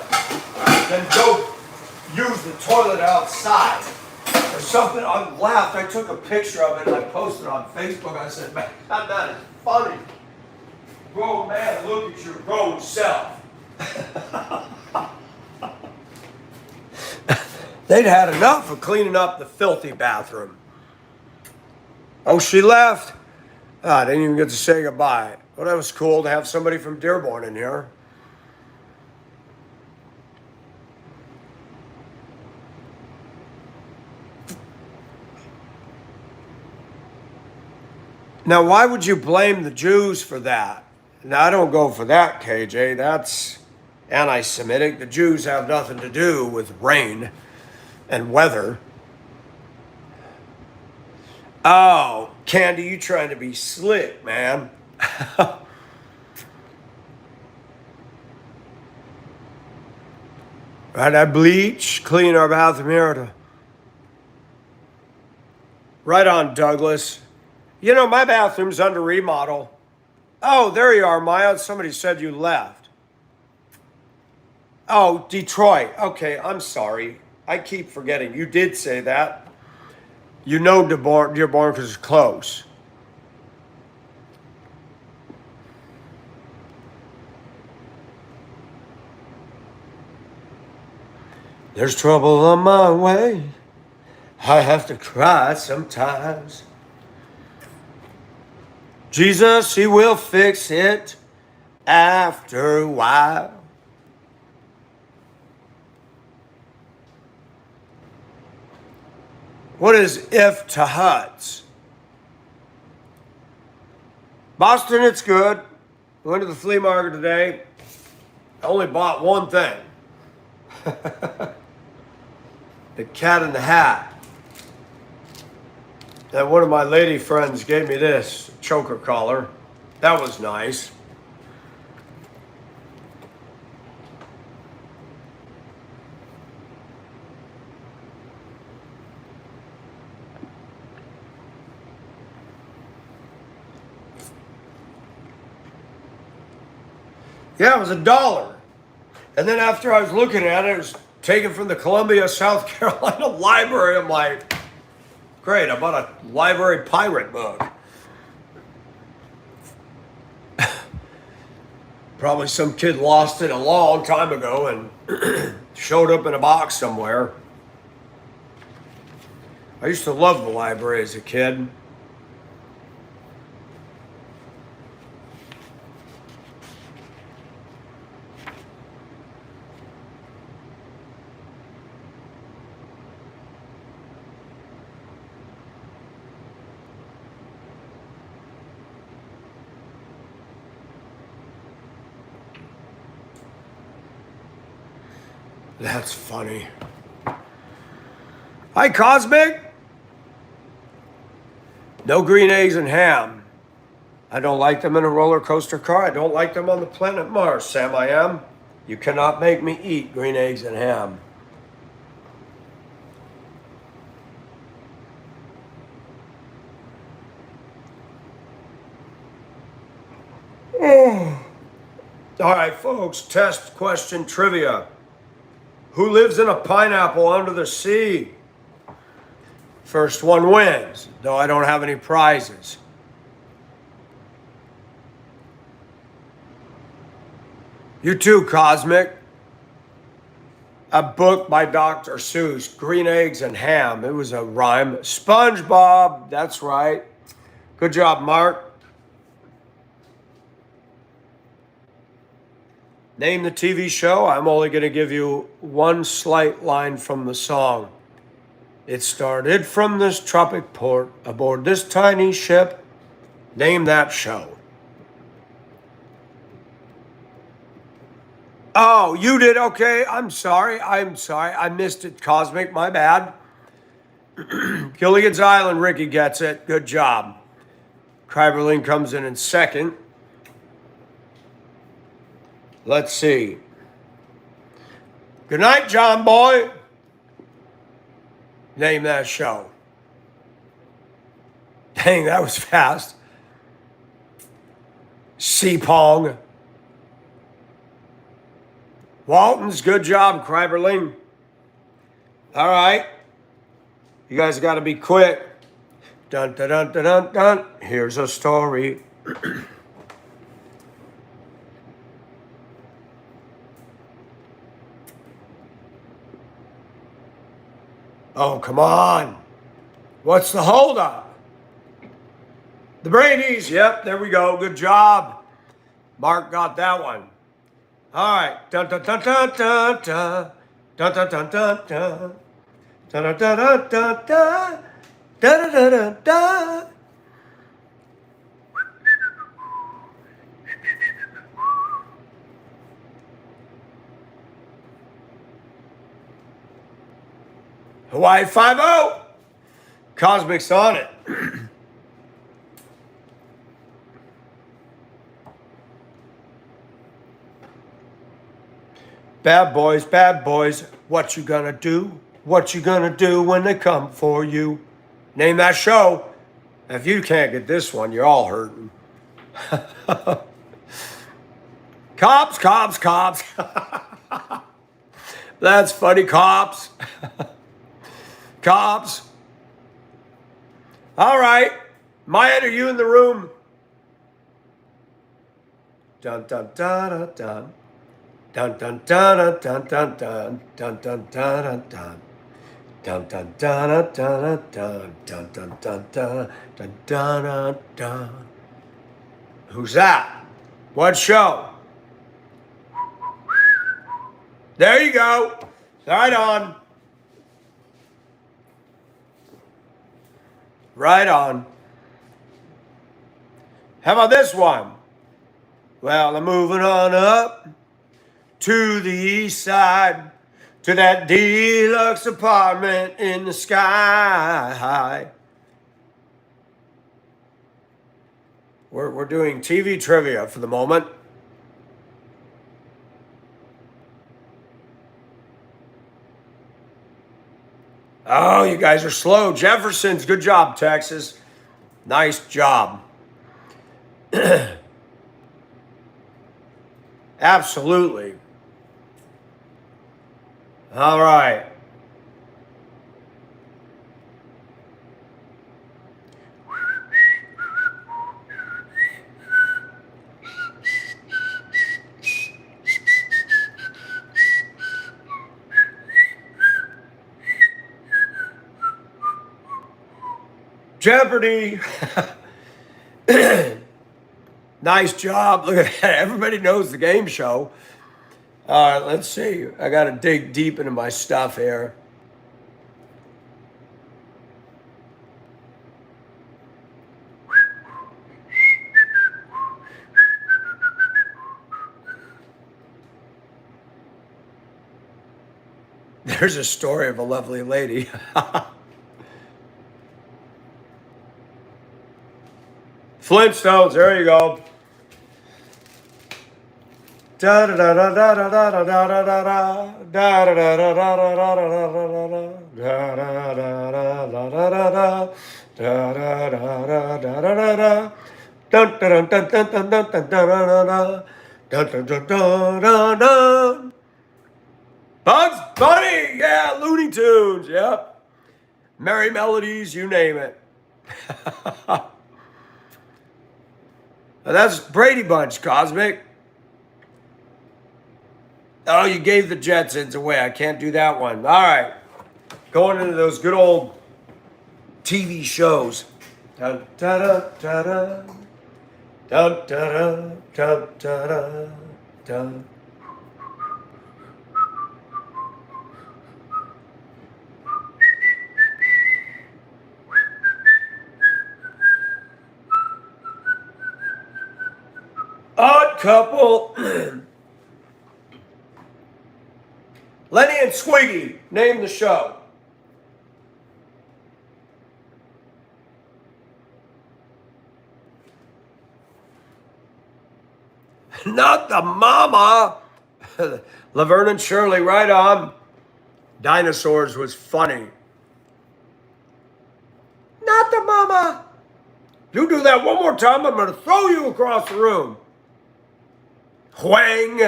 then go use the toilet outside." Or something. I laughed. I took a picture of it and I posted it on Facebook. I said, "Man, that is funny. Grown man, look at your grown self." They'd had enough of cleaning up the filthy bathroom. Oh, she left? I didn't even get to say goodbye. Well, that was cool to have somebody from Dearborn in here. Now, why would you blame the Jews for that? Now, I don't go for that, KJ. That's anti-Semitic. The Jews have nothing to do with rain and weather. Oh, Candy, you trying to be slick, man. Right, I bleach, clean our bathroom here. Right on, Douglas. You know, my bathroom's under remodel. Oh, there you are, Maya. Somebody said you left. Oh, Detroit. Okay, I'm sorry. I keep forgetting. You did say that. You know Dearborn because it's close. There's trouble on my way. I have to cry sometimes. Jesus, he will fix it after a while. What is if to Huts? Boston, it's good. Went to the flea market today. I only bought one thing. The Cat in the Hat. And one of my lady friends gave me this choker collar. That was nice. Yeah, it was $1. And then after I was looking at it, it was taken from the Columbia, South Carolina library. I'm like, great, I bought a library pirate book. Probably some kid lost it a long time ago and showed up in a box somewhere. I used to love the library as a kid. That's funny. Hi, Cosmic. No green eggs and ham. I don't like them in a roller coaster car. I don't like them on the planet Mars, Sam. I am. You cannot make me eat green eggs and ham. Oh. All right, folks, test question trivia. Who lives in a pineapple under the sea? First one wins, though I don't have any prizes. You too, Cosmic. A book by Dr. Seuss, Green Eggs and Ham. It was a rhyme. SpongeBob, that's right. Good job, Mark. Name the TV show. I'm only going to give you one slight line from the song. It started from this tropic port aboard this tiny ship. Name that show. Oh, you did? Okay. I'm sorry. I missed it, Cosmic. My bad. Gilligan's Island, Ricky gets it. Good job. Kryberling comes in second. Let's see. Good night, John Boy. Name that show. Dang, that was fast. Sea Pong. Walton's, good job, Kryberling. All right. You guys got to be quick. Dun, dun, dun, dun, dun, dun. Here's a story. Oh, come on. What's the holdup? The Brady's. Yep, there we go. Good job. Mark got that one. All right. Dun, dun, dun, dun, dun, dun. Dun, dun, dun, dun, dun. Dun, dun, dun, dun, dun, dun. Dun, dun, dun, dun. Hawaii 5-0. Cosmic's on it. Bad boys, what you gonna do? What you gonna do when they come for you? Name that show. If you can't get this one, you're all hurting. Cops, cops, cops. That's funny, cops. Cops. All right. Maya, are you in the room? Dun dun dun dun dun. Dun dun dun dun dun dun dun dun dun dun dun. Dun dun dun dun dun dun dun dun dun dun dun dun. Who's that? What show? There you go. Right on. Right on. How about this one? Well, I'm moving on up to the east side, to that deluxe apartment in the sky. We're doing TV trivia for the moment. Oh, you guys are slow. Jefferson's, good job, Texas. Nice job. Absolutely. All right. Jeopardy. Nice job. Look at that. Everybody knows the game show. All right, let's see. I got to dig deep into my stuff here. There's a story of a lovely lady. Flintstones, there you go. Da da da da da da da da da da da da da da da da. Bugs Bunny, yeah, Looney Tunes, yep. Merry Melodies, you name it. That's Brady Bunch, Cosmic. Oh, you gave the Jetsons away. I can't do that one. All right. Going into those good old TV shows. Dun, da, da, da, da. Dun, da, da, dun, da, da, dun. Odd Couple. Lenny and Squiggy, name the show. Not the Mama. Laverne and Shirley, right on. Dinosaurs was funny. Not the Mama. You do that one more time, I'm going to throw you across the room. Whang.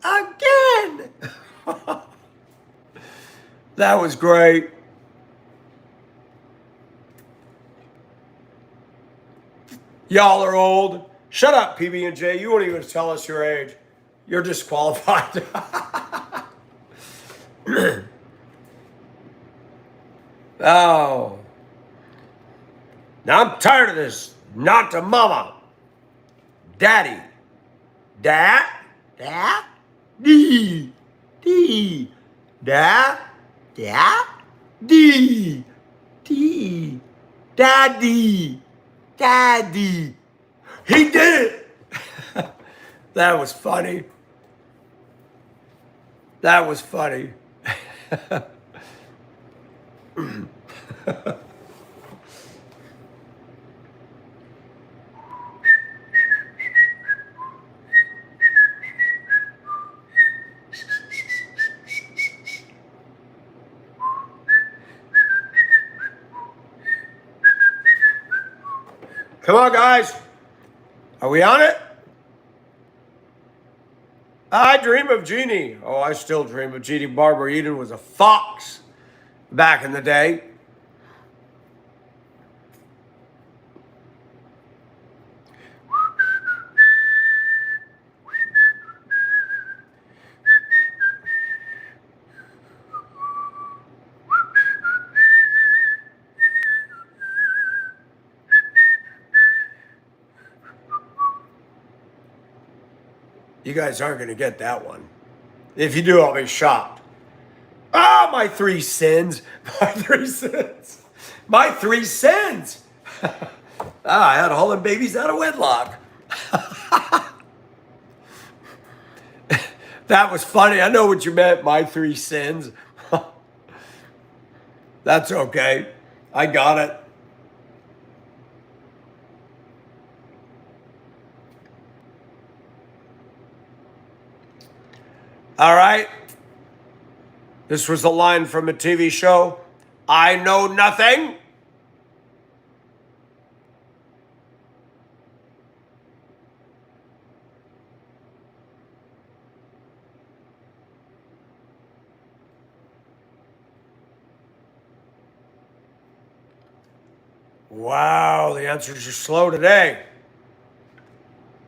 Again. That was great. Y'all are old. Shut up, PB&J. You won't even tell us your age. You're disqualified. Oh. Now I'm tired of this. Not the Mama. Daddy. Dad. Dad. D. D. Dad. Dad. D. D. Daddy. Daddy. He did it. That was funny. That was funny. Come on, guys. Are we on it? I dream of Jeannie. Oh, I still dream of Jeannie. Barbara Eden was a fox back in the day. You guys aren't going to get that one. If you do, I'll be shocked. Ah, my 3 sins. My 3 sins. My 3 sins. I had hauling babies out of wedlock. That was funny. I know what you meant, my 3 sins. That's okay. I got it. All right. This was a line from a TV show. I know nothing. Wow, the answers are slow today.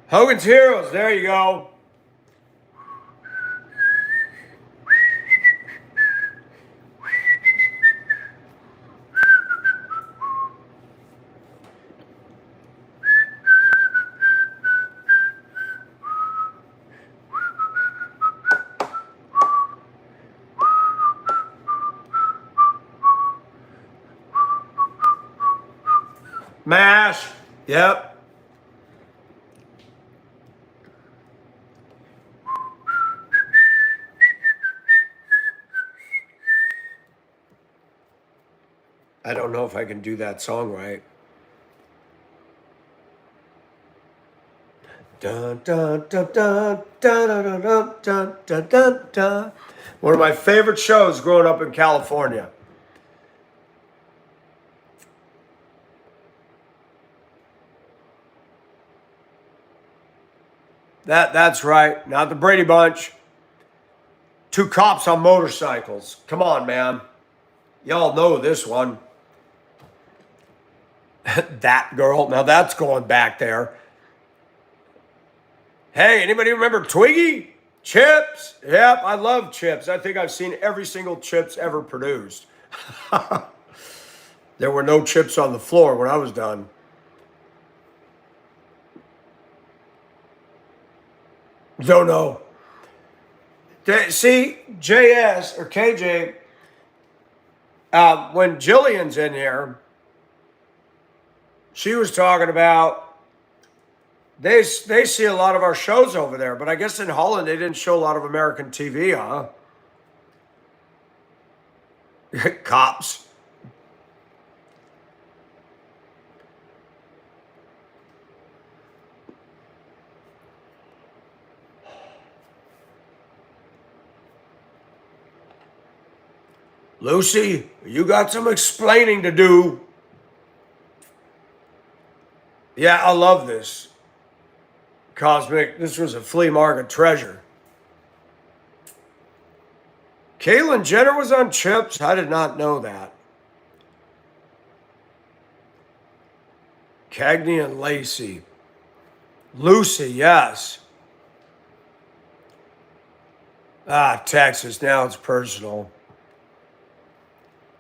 Hogan's Heroes, there you go. MASH, yep. I don't know if I can do that song right. Dun, dun, dun, dun, dun, dun, dun, dun, dun, dun, dun. One of my favorite shows growing up in California. That's right. Not the Brady Bunch. Two cops on motorcycles. Come on, man. Y'all know this one. That girl. Now that's going back there. Hey, anybody remember Twiggy? Chips? Yep, I love Chips. I think I've seen every single Chips ever produced. There were no chips on the floor when I was done. Don't know. See, JS or KJ, when Jillian's in here, she was talking about they see a lot of our shows over there, but I guess in Holland they didn't show a lot of American TV, huh? Cops. Lucy, you got some explaining to do. Yeah, I love this. Cosmic, this was a flea market treasure. Caitlyn Jenner was on Chips? I did not know that. Cagney and Lacey. Lucy, yes. Texas, now it's personal.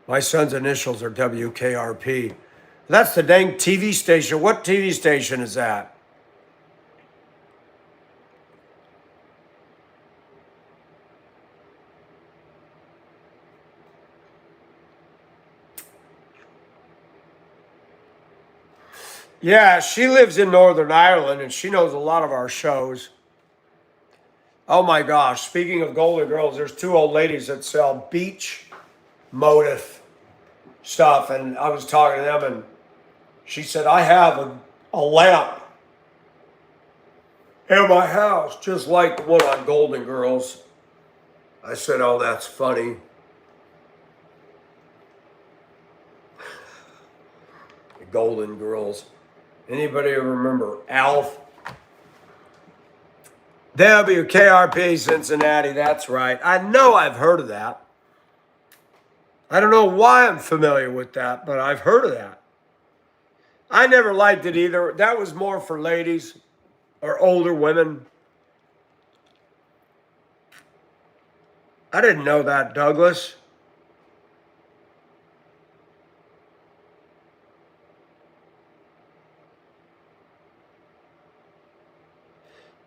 My son's initials are WKRP. That's the dang TV station. What TV station is that? Yeah, she lives in Northern Ireland and she knows a lot of our shows. Oh my gosh, speaking of Golden Girls, there's two old ladies that sell beach motif stuff. And I was talking to them and she said, I have a lamp in my house just like the one on Golden Girls. I said, oh, that's funny. The Golden Girls. Anybody remember Alf? WKRP Cincinnati, that's right. I know I've heard of that. I don't know why I'm familiar with that, but I've heard of that. I never liked it either. That was more for ladies or older women. I didn't know that, Douglas.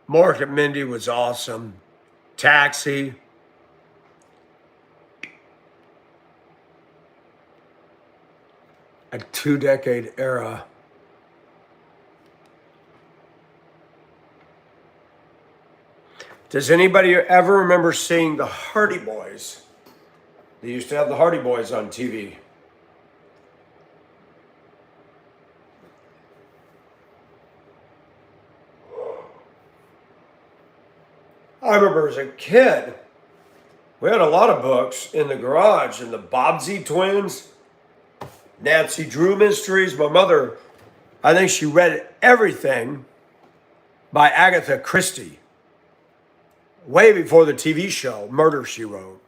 Mork and Mindy was awesome. Taxi. A 2-decade era. Does anybody ever remember seeing the Hardy Boys? They used to have the Hardy Boys on TV. I remember as a kid, We had a lot of books in the garage, and the Bobbsey twins, Nancy Drew mysteries. My mother, I think she read everything by Agatha Christie, way before the TV show, Murder, She Wrote.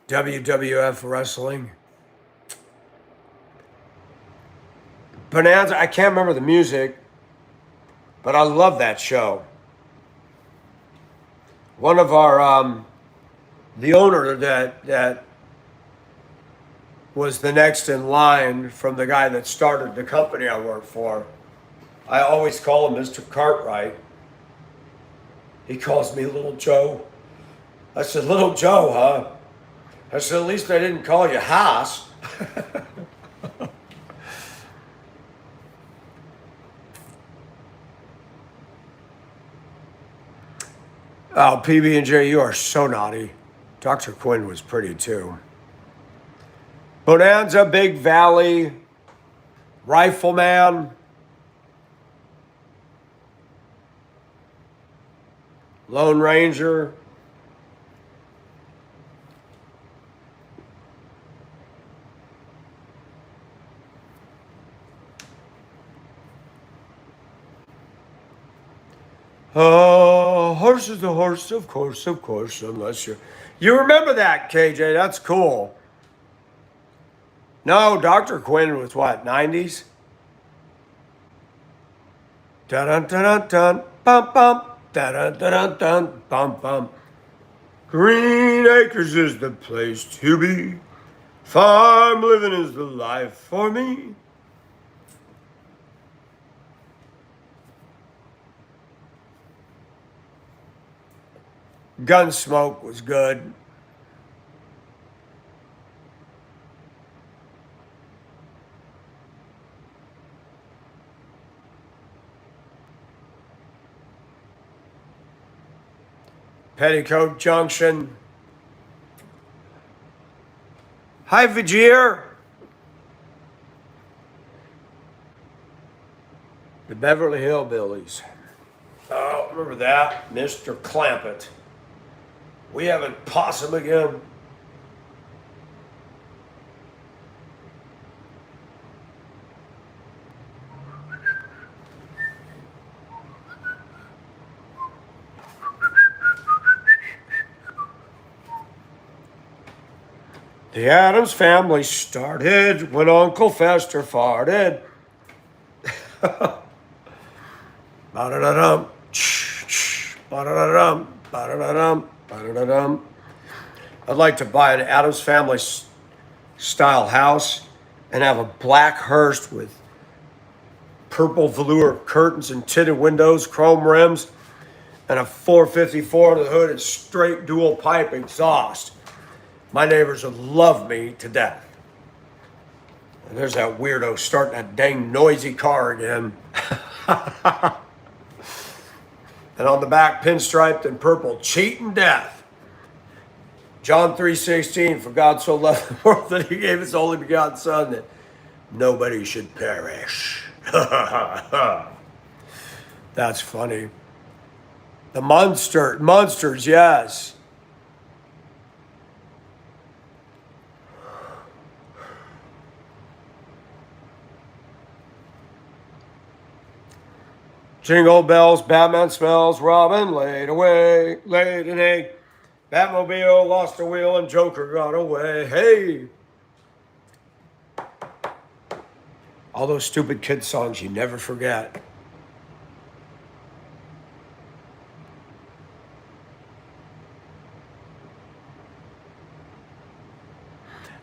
WWF wrestling. Bonanza, I can't remember the music, but I love that show. One of our, the owner that was the next in line from the guy that started the company I work for. I always call him Mr. Cartwright. He calls me Little Joe. I said, Little Joe, huh? I said, at least I didn't call you Haas. Oh, PB&J, you are so naughty. Dr. Quinn was pretty too. Bonanza, Big Valley, Rifleman, Lone Ranger. Horse is a horse, of course, unless you remember that, KJ, that's cool. No, Dr. Quinn was what, 90s? Dun-dun-dun-dun-dun, bum-bum, dun-dun-dun-dun, bum-bum. Green Acres is the place to be. Farm living is the life for me. Gunsmoke was good. Petticoat Junction. Hi, Vajir. The Beverly Hillbillies. Oh, remember that? Mr. Clampett. We haven't possum again. The Addams Family started when Uncle Fester farted. Ba-da-da-dum, ba-da-da-dum, ba-da-da-dum, ba-da-da-dum. I'd like to buy an Addams Family style house and have a black hearse with purple velour curtains and tinted windows, chrome rims, and a 454 under the hood and straight dual pipe exhaust. My neighbors would love me to death. And there's that weirdo starting that dang noisy car again. And on the back, pinstriped and purple, cheating death. John 3:16, for God so loved the world that he gave his only begotten son that nobody should perish. That's funny. The monsters, yes. Jingle bells, Batman smells, Robin laid an egg. Batmobile lost a wheel and Joker got away. Hey! All those stupid kid songs you never forget.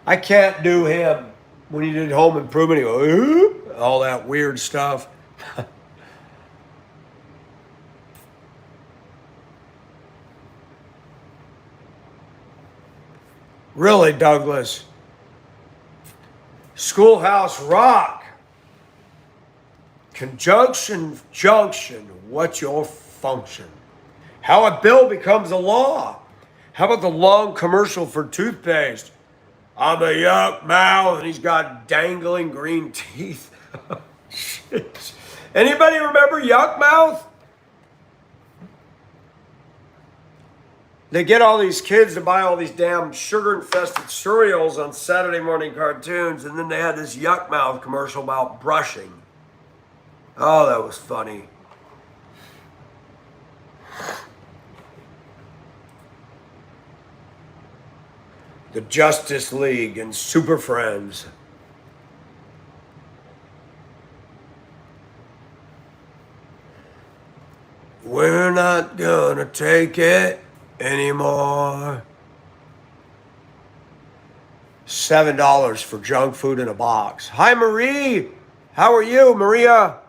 I can't do him when he did Home Improvement. He go, all that weird stuff. Really, Douglas. Schoolhouse Rock. Conjunction, junction, what's your function? How a bill becomes a law. How about the long commercial for toothpaste? I'm a yuck mouth, and he's got dangling green teeth. Anybody remember Yuck Mouth? They get all these kids to buy all these damn sugar-infested cereals on Saturday morning cartoons, and then they had this Yuck Mouth commercial about brushing. Oh, that was funny. The Justice League and Super Friends. We're not gonna take it anymore. $7 for junk food in a box. Hi, Marie. How are you, Maria?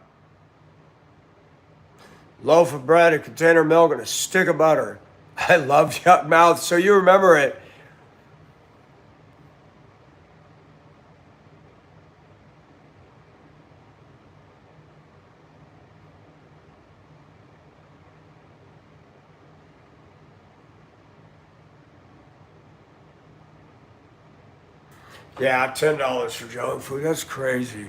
Loaf of bread, a container of milk, and a stick of butter. I love Yuck Mouth, so you remember it. Yeah, $10 for junk food. That's crazy.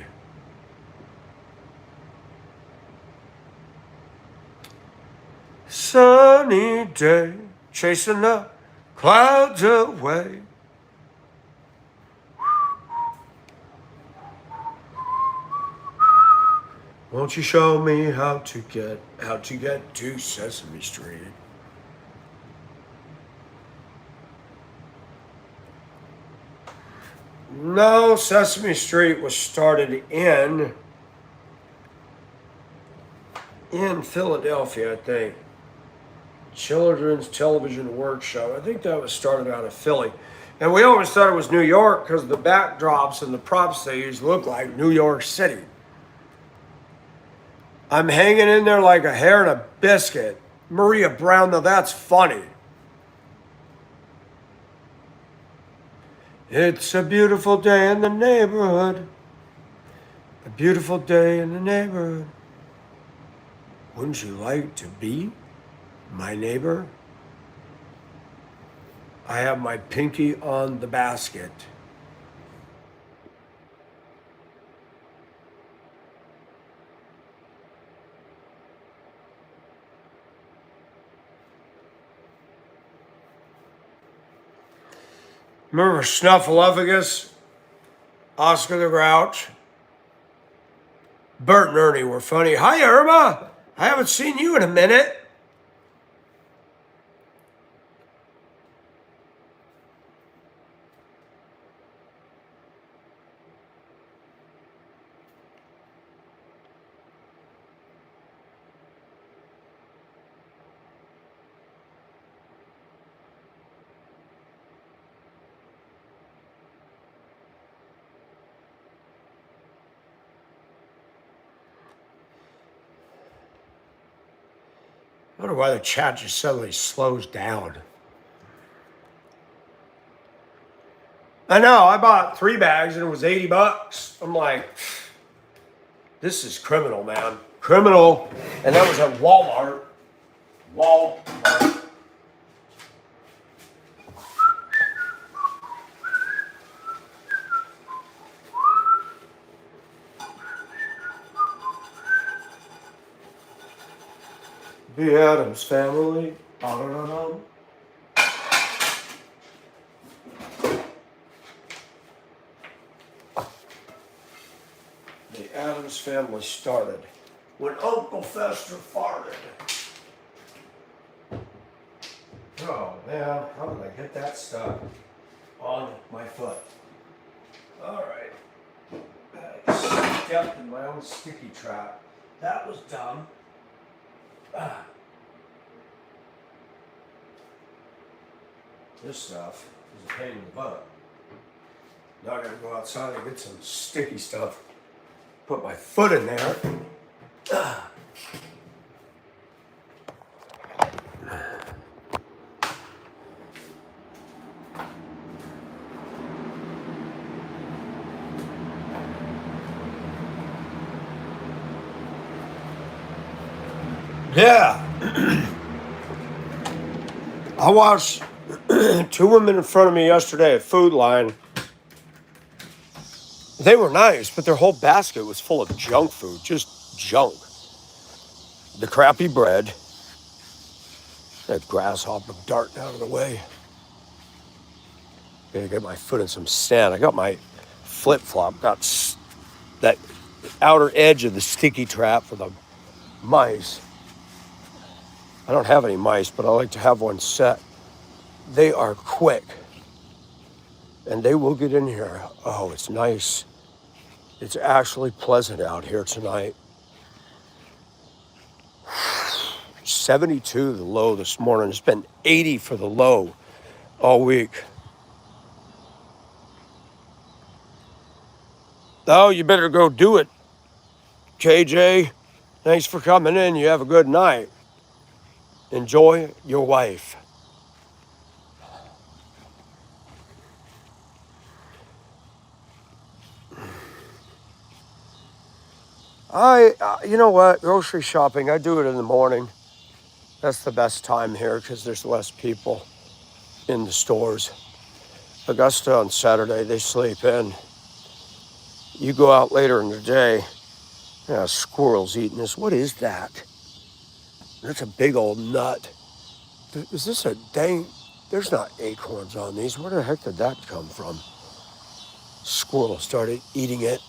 Sunny day, chasing the clouds away. Won't you show me how to get to Sesame Street? No, Sesame Street was started in Philadelphia, I think. Children's Television Workshop. I think that was started out of Philly. And we always thought it was New York because the backdrops and the props they use look like New York City. I'm hanging in there like a hair in a biscuit. Maria Brown, now that's funny. It's a beautiful day in the neighborhood. A beautiful day in the neighborhood. Wouldn't you like to be my neighbor? I have my pinky on the basket. Remember Snuffleupagus, Oscar the Grouch? Bert and Ernie were funny. Hi, Irma. I haven't seen you in a minute. I wonder why the chat just suddenly slows down. I know, I bought 3 bags and it was $80. I'm like, this is criminal, man. Criminal. And that was at Walmart. Walmart. The Addams Family. The Addams Family started when Uncle Fester farted. Oh man, how did I get that stuck on my foot? All right. I stepped in my own sticky trap. That was dumb. This stuff is a pain in the butt. Now I gotta go outside and get some sticky stuff. Put my foot in there. Yeah. I watched 2 women in front of me yesterday at Food Line. They were nice, but their whole basket was full of junk food, just junk. the crappy bread. That grasshopper darting out of the way. Gotta get my foot in some sand. I got my flip-flop, got that outer edge of the sticky trap for the mice. I don't have any mice, but I like to have one set. They are quick, and they will get in here. Oh, it's nice. It's actually pleasant out here tonight. 72 the low this morning. It's been 80 for the low all week. Oh, you better go do it, KJ. Thanks for coming in. You have a good night. Enjoy your wife. You know what? Grocery shopping, I do it in the morning. That's the best time here because there's less people in the stores. Augusta on Saturday, they sleep in. You go out later in the day, squirrels eating this. What is that? That's a big old nut. Is this a dang? There's not acorns on these. Where the heck did that come from? Squirrel started eating it.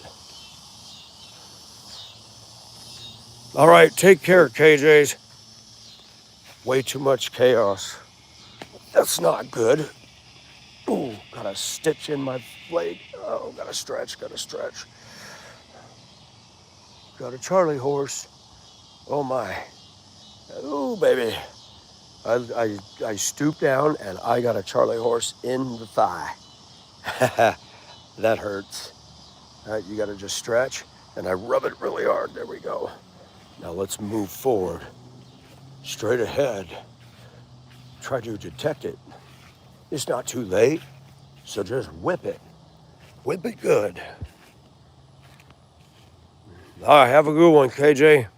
All right, take care, KJs. Way too much chaos. That's not good. Ooh, got a stitch in my leg. Oh, gotta stretch. Got a Charlie horse. Oh my. Oh, baby. I stooped down and I got a Charlie horse in the thigh. That hurts. All right, you gotta just stretch and I rub it really hard. There we go. Now let's move forward. Straight ahead. Try to detect it. It's not too late, so just whip it. Whip it good. All right, have a good one, KJ.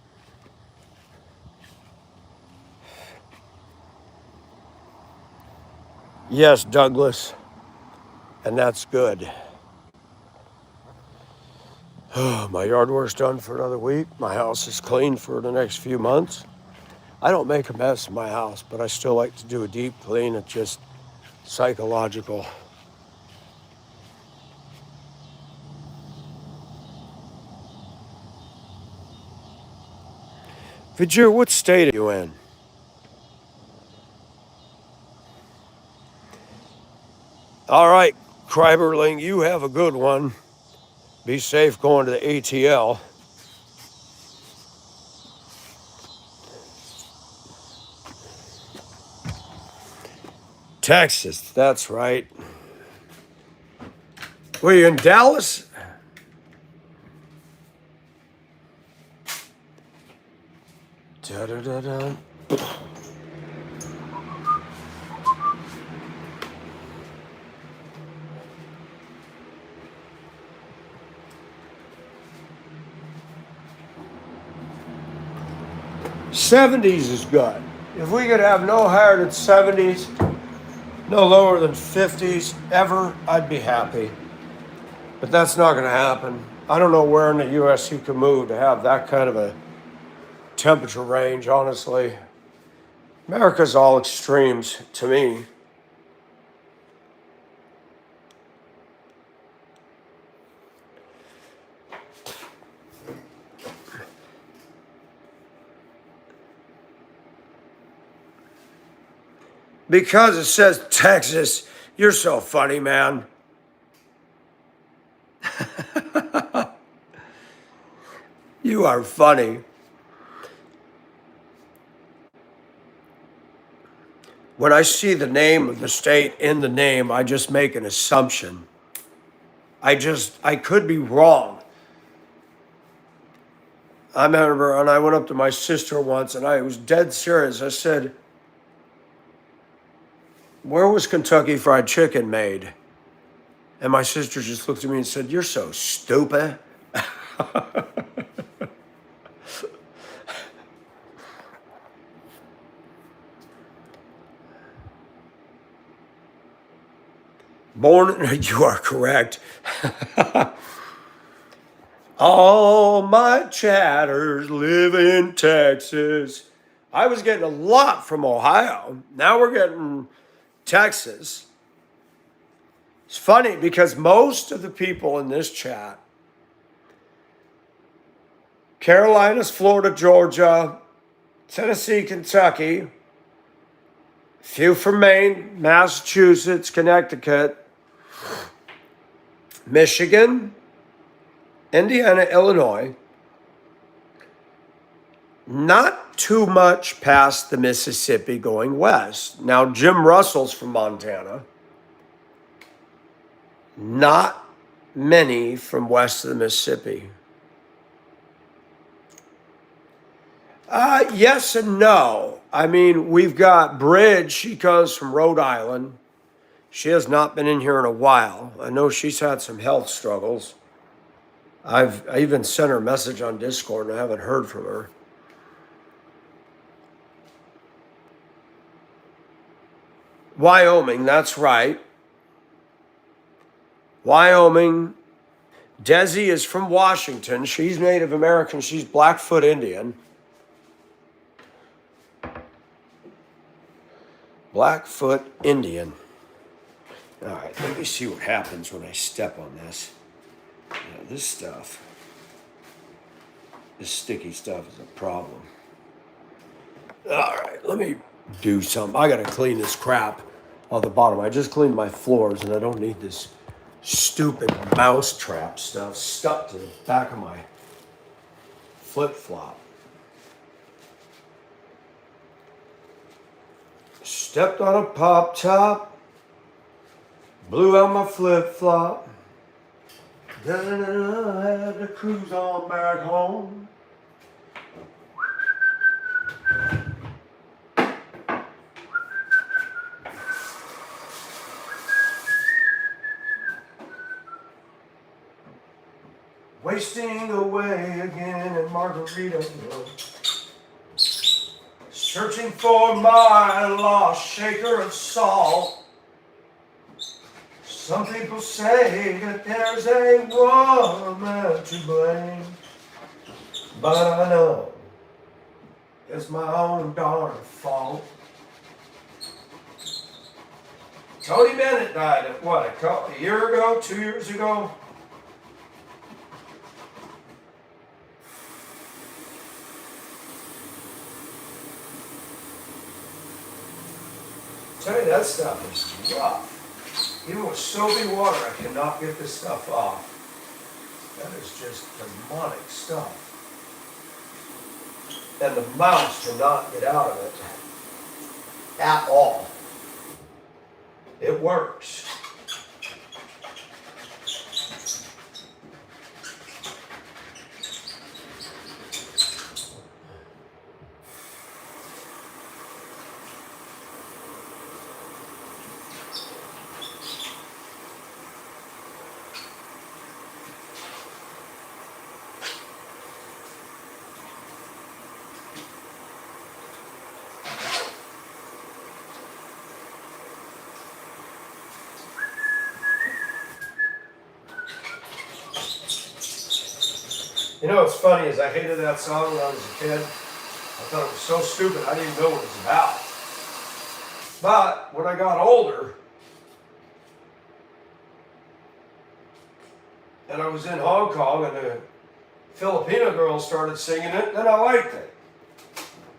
Yes, Douglas. And that's good. My yard work's done for another week. My house is clean for the next few months. I don't make a mess in my house, but I still like to do a deep clean. It's just psychological. Vijay, what state are you in? All right, Kryberling, you have a good one. Be safe going to the ATL. Texas, that's right. Were you in Dallas? Da-da-da-da. '70s is good. If we could have no higher than '70s, no lower than '50s ever, I'd be happy. But that's not going to happen. I don't know where in the U.S. you can move to have that kind of a temperature range, honestly. America's all extremes to me. Because it says Texas, you're so funny, man. You are funny. When I see the name of the state in the name, I just make an assumption. I could be wrong. I remember, and I went up to my sister once, and I was dead serious. I said, "Where was Kentucky Fried Chicken made?" And my sister just looked at me and said, "You're so stupid." Born, you are correct. All my chatters live in Texas. I was getting a lot from Ohio. Now we're getting Texas. It's funny because most of the people in this chat, Carolinas, Florida, Georgia, Tennessee, Kentucky, few from Maine, Massachusetts, Connecticut, Michigan, Indiana, Illinois, not too much past the Mississippi going west. Now, Jim Russell's from Montana. Not many from west of the Mississippi. Yes and no. I mean, we've got Bridge. She comes from Rhode Island. She has not been in here in a while. I know she's had some health struggles. I even sent her a message on Discord and I haven't heard from her. Wyoming, that's right. Wyoming. Desi is from Washington. She's Native American. She's Blackfoot Indian. Blackfoot Indian. All right, let me see what happens when I step on this. Now, this stuff, this sticky stuff is a problem. All right, let me do something. I gotta clean this crap on the bottom. I just cleaned my floors and I don't need this stupid mouse trap stuff stuck to the back of my flip-flop. Stepped on a pop top, blew out my flip-flop. Then I had to cruise on back home. Wasting away again in Margaritaville. Searching for my lost shaker of salt. Some people say that there's a woman to blame, but I know it's my own darn fault. Tony Bennett died at what, a year ago, 2 years ago? Tell you, that stuff is rough. Even with soapy water, I cannot get this stuff off. That is just demonic stuff. And the mouse cannot get out of it at all. It works. You know what's funny is I hated that song when I was a kid. I thought it was so stupid I didn't know what it was about. But when I got older and I was in Hong Kong and the Filipino girls started singing it, then I liked it.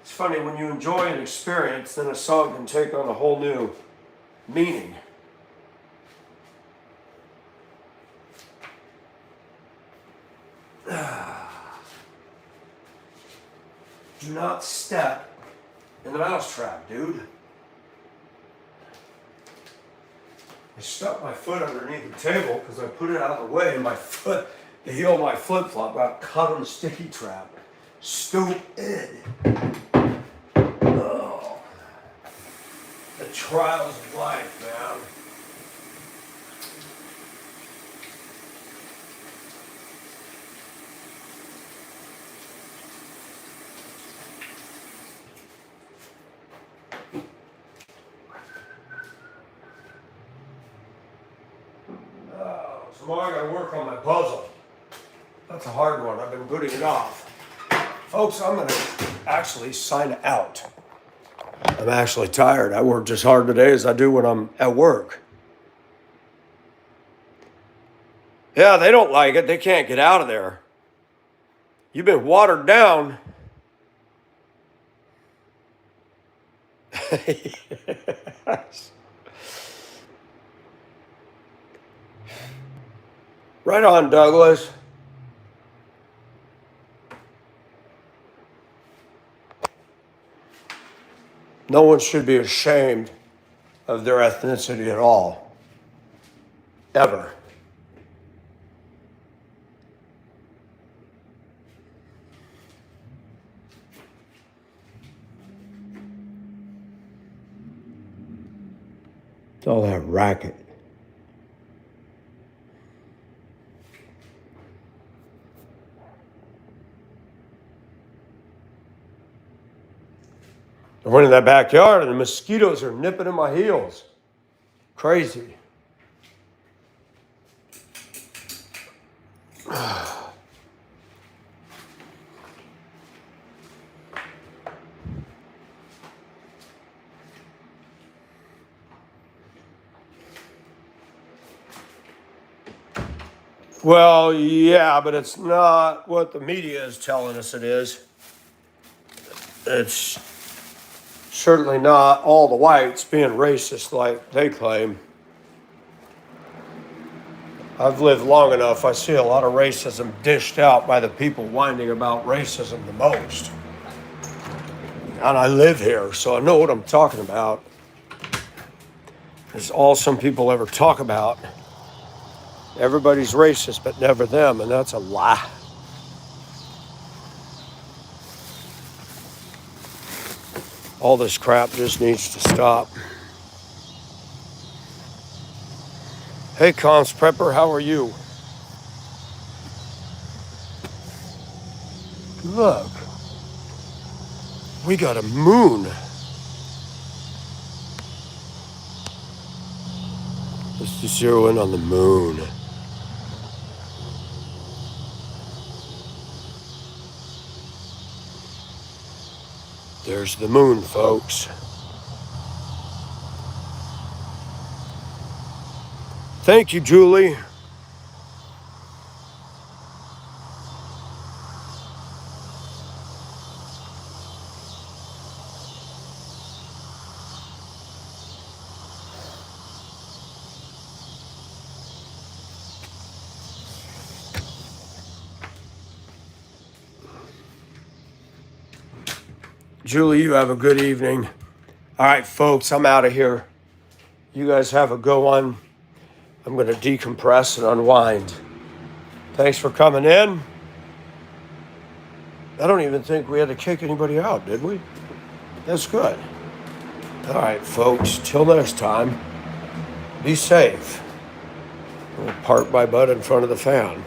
It's funny when you enjoy an experience, then a song can take on a whole new meaning. Do not step in the mousetrap, dude. I stuck my foot underneath the table because I put it out of the way and my foot, the heel of my flip-flop got caught on the sticky trap. Stupid. Oh. The trials of life, man. Tomorrow I gotta work on my puzzle. That's a hard one. I've been putting it off. Folks, I'm going to actually sign out. I'm actually tired. I worked as hard today as I do when I'm at work. Yeah, they don't like it. They can't get out of there. You've been watered down. Right on, Douglas. No one should be ashamed of their ethnicity at all. Ever. It's all that racket. I went in that backyard and the mosquitoes are nipping at my heels. Crazy. Well, yeah, but it's not what the media is telling us it is. It's certainly not all the whites being racist like they claim. I've lived long enough, I see a lot of racism dished out by the people whining about racism the most. And I live here, so I know what I'm talking about. It's all some people ever talk about. Everybody's racist, but never them, and that's a lie. All this crap just needs to stop. Hey, Cons Prepper, how are you? Look, we got a moon. Let's just zero in on the moon. There's the moon, folks. Thank you, Julie. Julie, you have a good evening. All right, folks, I'm out of here. You guys have a good one. I'm going to decompress and unwind. Thanks for coming in. I don't even think we had to kick anybody out, did we? That's good. All right, folks, till next time, be safe. I'll park my butt in front of the fan.